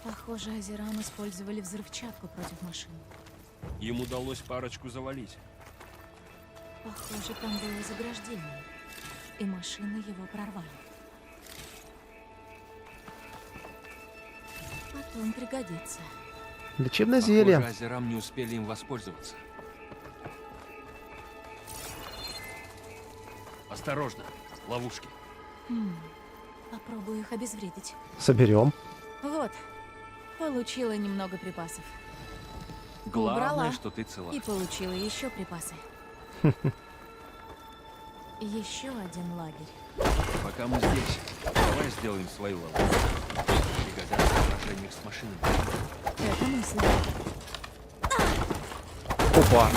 Похоже, Азерам использовали взрывчатку против машин. Им удалось парочку завалить. Похоже, там было заграждение, и машины его прорвали. Потом пригодится. Лечебное Похоже, зелье. Азерам не успели им воспользоваться. Осторожно, ловушки. Попробую их обезвредить. Соберем. Вот, получила немного припасов. Главное, Убрала. что ты цела. И получила еще припасы. Еще один лагерь. Пока мы здесь, давай сделаем свою ловушку. Пригодятся в сражениях с машинами. Это мысль. Опа.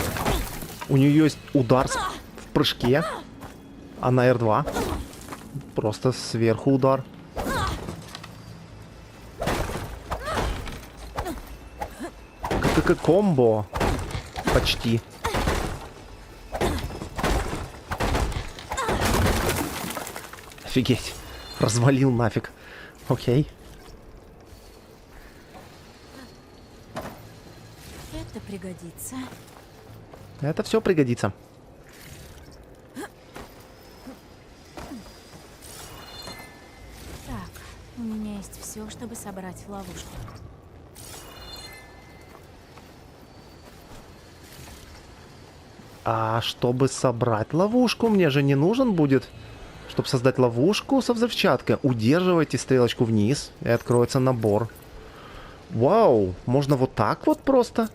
У нее есть удар в прыжке. А на R2 просто сверху удар. Как комбо. Почти. Офигеть. Развалил нафиг. Окей. Это пригодится. Это все пригодится. Так, у меня есть все, чтобы собрать ловушку. А чтобы собрать ловушку, мне же не нужен будет, чтобы создать ловушку со взрывчаткой. Удерживайте стрелочку вниз, и откроется набор. Вау, можно вот так вот просто?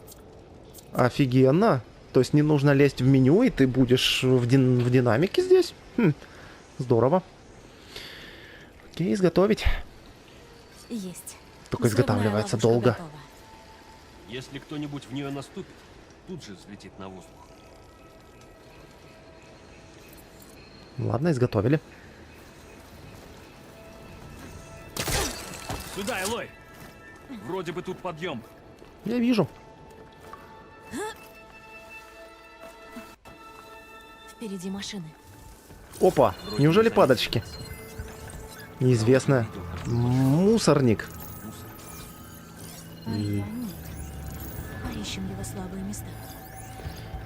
Офигенно. То есть не нужно лезть в меню, и ты будешь в динамике здесь? Здорово. Окей, изготовить. Есть. Только изготавливается долго. Готова. Если кто-нибудь в нее наступит, тут же взлетит на воздух. Ладно, изготовили. Сюда, Элой! Вроде бы тут подъем. Я вижу. Впереди машины. Опа, неужели падальщики? Неизвестно. Мусорник. А я нет. Поищем его слабые места.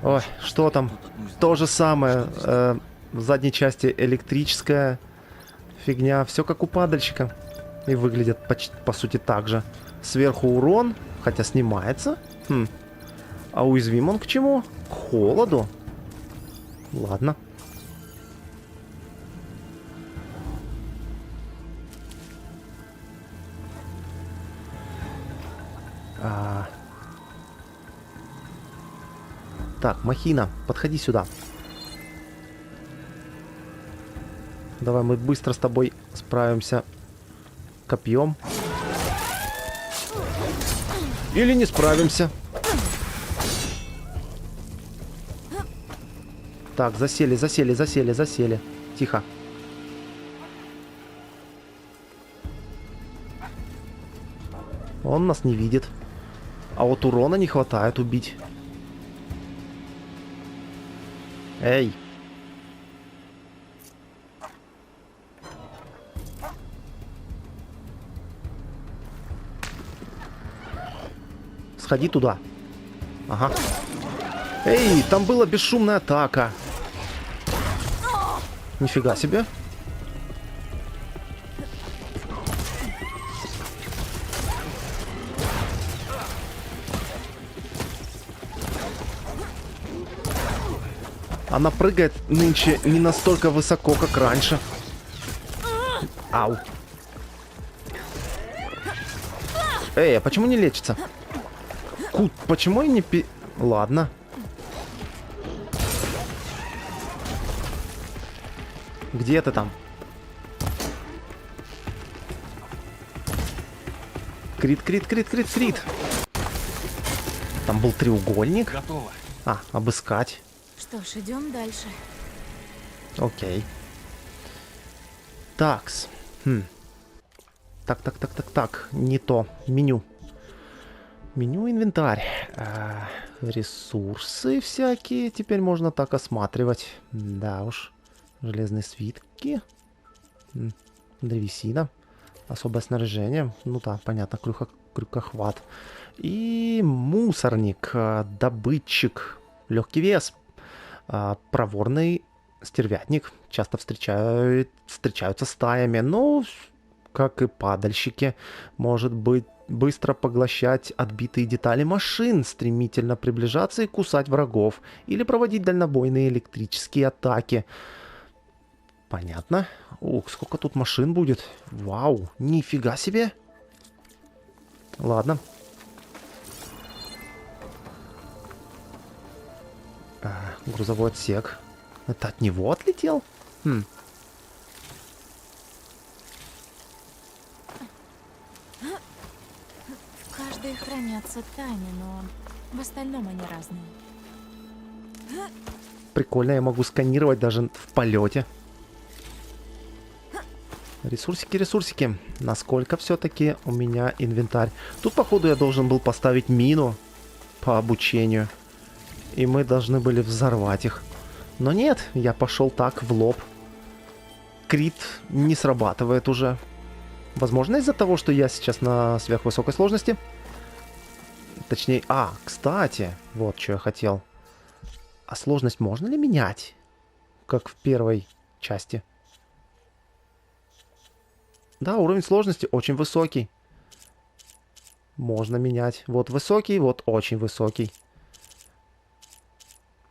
Ой, что там? То же самое. В задней части электрическая фигня. Все как у падальщика. И выглядит почти, по сути, так же. Сверху урон, хотя снимается. А уязвим он к чему? К холоду. Ладно. Так, махина, подходи сюда. Давай мы быстро с тобой справимся копьем. Или не справимся. Так, засели, засели, засели, засели. Тихо. Он нас не видит. А вот урона не хватает убить. Эй. Сходи туда. Ага. Эй, там была бесшумная атака. Нифига себе. Она прыгает нынче не настолько высоко, как раньше. Ау. Эй, а почему не лечится? Кут, почему я не пи... Ладно. Где ты там? Крит, крит, крит, крит, крит. Там был треугольник. Готово. А, обыскать. Что ж, идем дальше. Окей. Такс. Так, так, так, так, так. Не то. Меню. Меню, инвентарь. Ресурсы всякие. Теперь можно так осматривать. Да уж. Железные свитки. Древесина. Особое снаряжение. Ну да, понятно. Крюкохват. И мусорник. Добытчик. Легкий вес. Проворный стервятник. Часто встречаются стаями. Но, как и падальщики, может быть быстро поглощать отбитые детали машин, стремительно приближаться и кусать врагов, или проводить дальнобойные электрические атаки. Понятно. Ух, сколько тут машин будет. Вау, нифига себе. Ладно. Грузовой отсек. Это от него отлетел? В каждой хранятся тайны, но в остальном они разные. Прикольно, я могу сканировать даже в полете. Ресурсики, ресурсики. Насколько все-таки у меня инвентарь? Тут, походу, я должен был поставить мину по обучению. И мы должны были взорвать их. Но нет, я пошел так, в лоб. Крит не срабатывает уже. Возможно, из-за того, что я сейчас на сверхвысокой сложности. Точнее, кстати, вот что я хотел. А сложность можно ли менять? Как в первой части. Да, уровень сложности очень высокий. Можно менять. Вот высокий, вот очень высокий.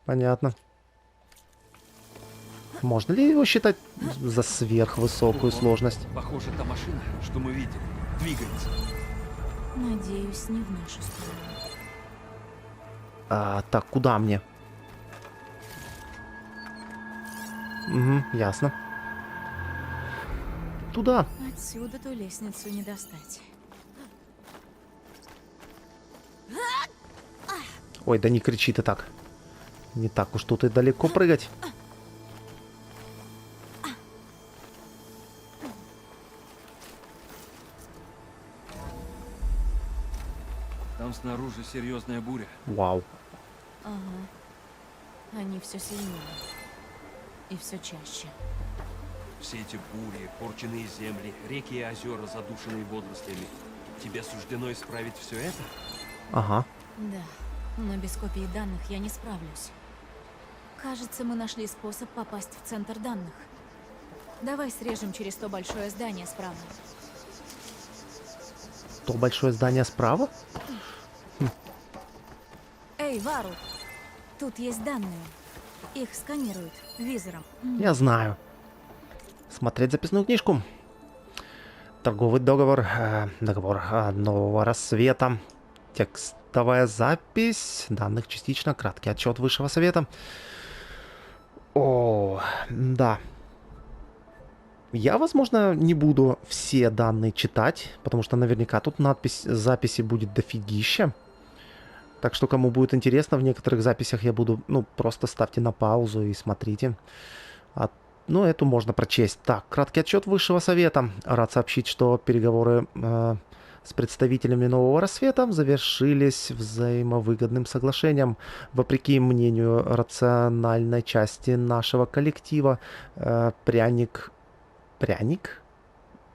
Понятно. Можно ли его считать за сверхвысокую сложность? Похоже, та машина, что мы видели, двигается. Надеюсь, не в нашу сторону. Так, куда мне? Угу, ясно. Туда. Отсюда ту лестницу не достать. Ой, да не кричи ты так. Не так уж тут и далеко прыгать. Там снаружи серьезная буря. Вау. Ага. Они все сильнее. И все чаще. Все эти бури, порченные земли, реки и озера, задушенные водорослями. Тебе суждено исправить все это? Ага. Да, но без копии данных я не справлюсь. Кажется, мы нашли способ попасть в центр данных. Давай срежем через то большое здание справа. То большое здание справа? Эй, Вару! Тут есть данные. Их сканируют визором. Я знаю. Смотреть записную книжку. Торговый договор. Договор нового рассвета. Текстовая запись данных частично. Краткий отчет Высшего Совета. О, да. Я, возможно, не буду все данные читать, потому что наверняка тут записи будет дофигища. Так что, кому будет интересно, в некоторых записях я буду, ну, просто ставьте на паузу и смотрите. Ну, эту можно прочесть. Так, краткий отчет Высшего Совета. Рад сообщить, что переговоры с представителями Нового Рассвета завершились взаимовыгодным соглашением. Вопреки мнению рациональной части нашего коллектива, Пряник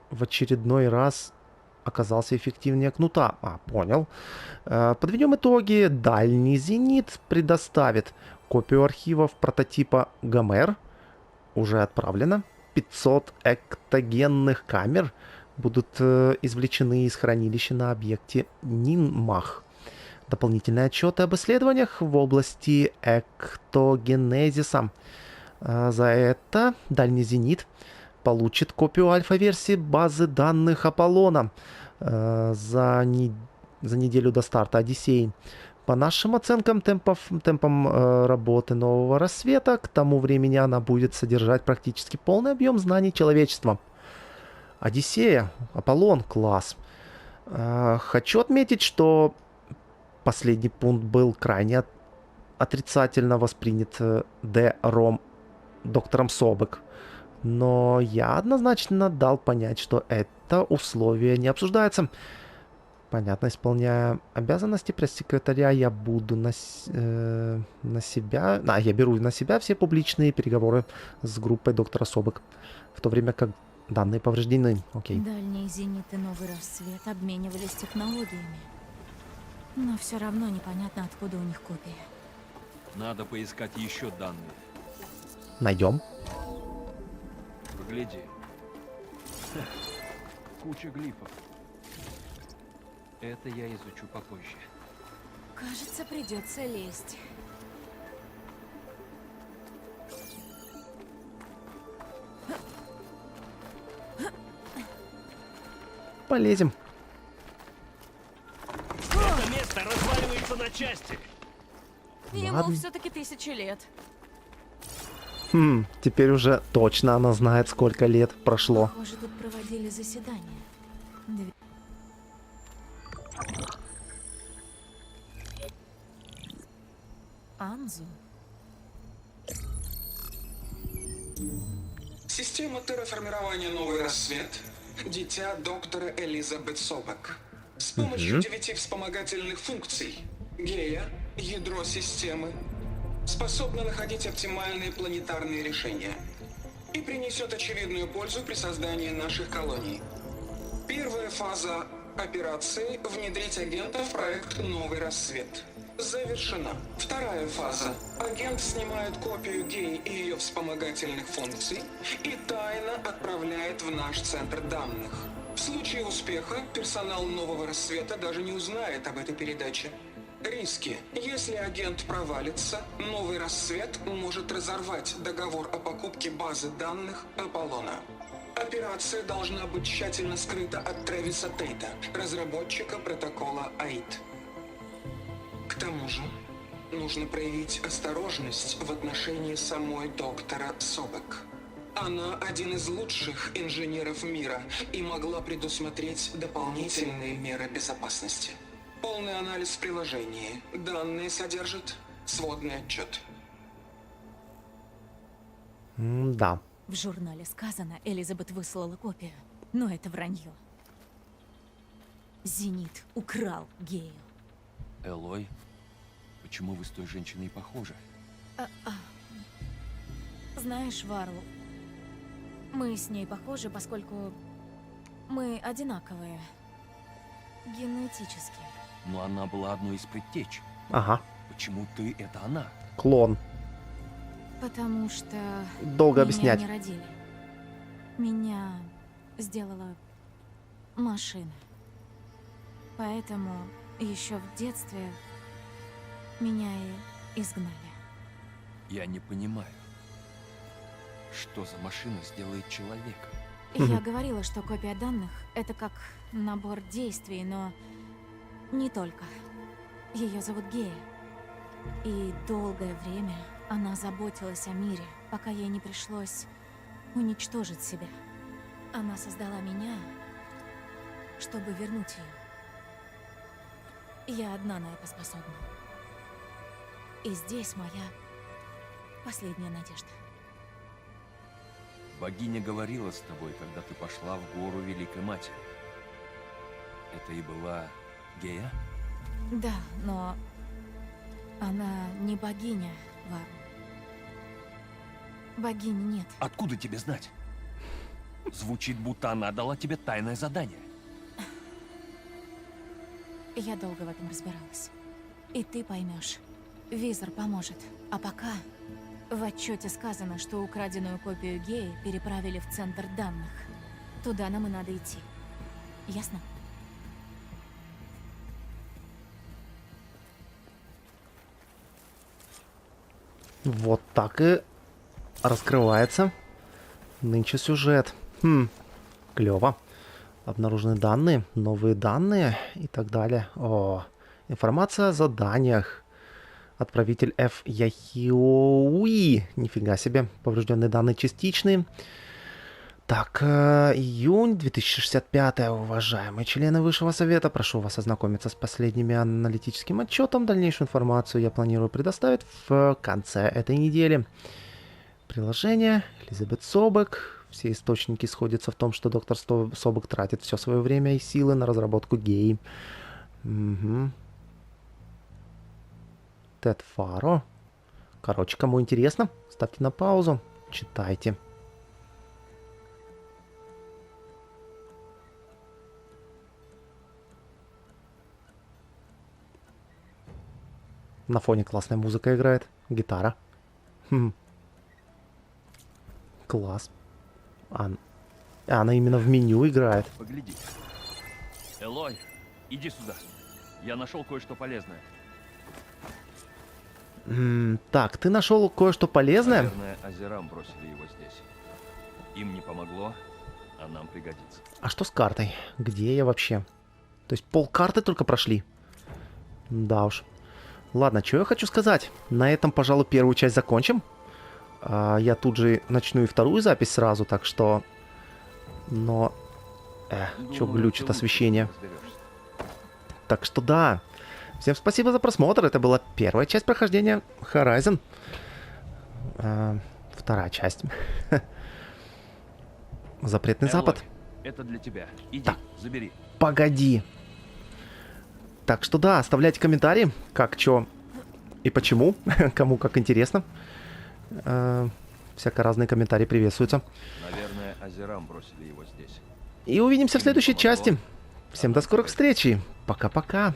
в очередной раз оказался эффективнее кнута. Понял. Подведем итоги. Дальний Зенит предоставит копию архивов прототипа Гомер. Уже отправлено. 500 эктогенных камер будут извлечены из хранилища на объекте Нинмах. Дополнительные отчеты об исследованиях в области эктогенезиса. За это Дальний Зенит получит копию альфа-версии базы данных Аполлона за неделю до старта Одиссеи. По нашим оценкам темпам работы Нового Рассвета, к тому времени она будет содержать практически полный объем знаний человечества. Одиссея, Аполлон, класс. Хочу отметить, что последний пункт был крайне отрицательно воспринят доктором Собек. Но я однозначно дал понять, что это условие не обсуждается. Понятно, исполняя обязанности пресс-секретаря, я буду я беру на себя все публичные переговоры с группой доктора Собек, в то время как данные повреждены. Окей. Дальний Зенит и Новый Рассвет обменивались технологиями. Но все равно непонятно, откуда у них копии. Надо поискать еще данные. Найдем. Гляди. Куча глифов. Это я изучу попозже. Кажется, придется лезть. Полезем. Это место разваливается на части. Ему Ладно. все-таки 1000 лет. Теперь уже точно она знает, сколько лет прошло. Похоже, тут проводили заседание. Анзу? Система терраформирования «Новый Рассвет» — дитя доктора Элизабет Собек. С помощью 9 вспомогательных функций Гея, ядро системы, способна находить оптимальные планетарные решения и принесет очевидную пользу при создании наших колоний. Первая фаза операции — внедрить агента в проект «Новый Рассвет» завершена. Вторая фаза. Агент снимает копию Геи и ее вспомогательных функций и тайно отправляет в наш центр данных. В случае успеха персонал Нового Рассвета даже не узнает об этой передаче. Риски. Если агент провалится, Новый Рассвет может разорвать договор о покупке базы данных Аполлона. Операция должна быть тщательно скрыта от Трэвиса Тейта, разработчика протокола АИД. К тому же, нужно проявить осторожность в отношении самой доктора Собек. Она один из лучших инженеров мира и могла предусмотреть дополнительные меры безопасности. Полный анализ в приложении. Данные содержат сводный отчет. Да. В журнале сказано, Элизабет выслала копию. Но это вранье. Зенит украл Гею. Элой, почему вы с той женщиной похожи? Знаешь, Вару, мы с ней похожи, поскольку мы одинаковые. Генетически. Но она была одной из предтеч. Ага. Почему ты — это она? Клон. Потому что Долго меня объяснять. не родили. Меня сделала машина. Поэтому еще в детстве меня и изгнали. Я не понимаю, что за машина сделает человека. Я говорила, что копия данных — это как набор действий, но не только. Ее зовут Гея. И долгое время она заботилась о мире, пока ей не пришлось уничтожить себя. Она создала меня, чтобы вернуть ее. Я одна на это способна. И здесь моя последняя надежда. Богиня говорила с тобой, когда ты пошла в гору Великой Матери. Это и была Гея? Да, но она не богиня, Варн. Богини нет. Откуда тебе знать? Звучит, будто она дала тебе тайное задание. Я долго в этом разбиралась. И ты поймешь. Визор поможет. А пока в отчете сказано, что украденную копию Геи переправили в центр данных. Туда нам и надо идти. Ясно? Вот так и раскрывается нынче сюжет. Клево. Обнаружены данные, новые данные и так далее. О, информация о заданиях. Отправитель F. Яхиоуи. Нифига себе. Поврежденные данные частичные. Так, июнь 2065. Уважаемые члены Высшего Совета, прошу вас ознакомиться с последними аналитическим отчетом. Дальнейшую информацию я планирую предоставить в конце этой недели. Приложение. Элизабет Собек. Все источники сходятся в том, что доктор Собек тратит все свое время и силы на разработку Геи. Угу. Тед Фаро. Короче, кому интересно, ставьте на паузу, читайте. На фоне классная музыка играет. Гитара. Класс. Она именно в меню играет. Погляди. Элой, иди сюда. Я нашел кое-что полезное. Так, ты нашел кое-что полезное? Наверное, Азерам бросили его здесь. Им не помогло, а нам пригодится. А что с картой? Где я вообще? То есть полкарты только прошли? Да уж. Ладно, что я хочу сказать. На этом, пожалуй, первую часть закончим. Я тут же начну и вторую запись сразу, так что... Но... что глючит освещение. Так что да. Всем спасибо за просмотр. Это была первая часть прохождения Horizon. Вторая часть. Запретный Элой, Запад. это для тебя. Иди, Так. забери. Погоди. Так что да, оставляйте комментарии, как, чё и почему, кому как интересно. Всяко разные комментарии приветствуются. Наверное, Азерам бросили его здесь. И увидимся в следующей Помогло. части. Всем до скорых встреч и пока-пока.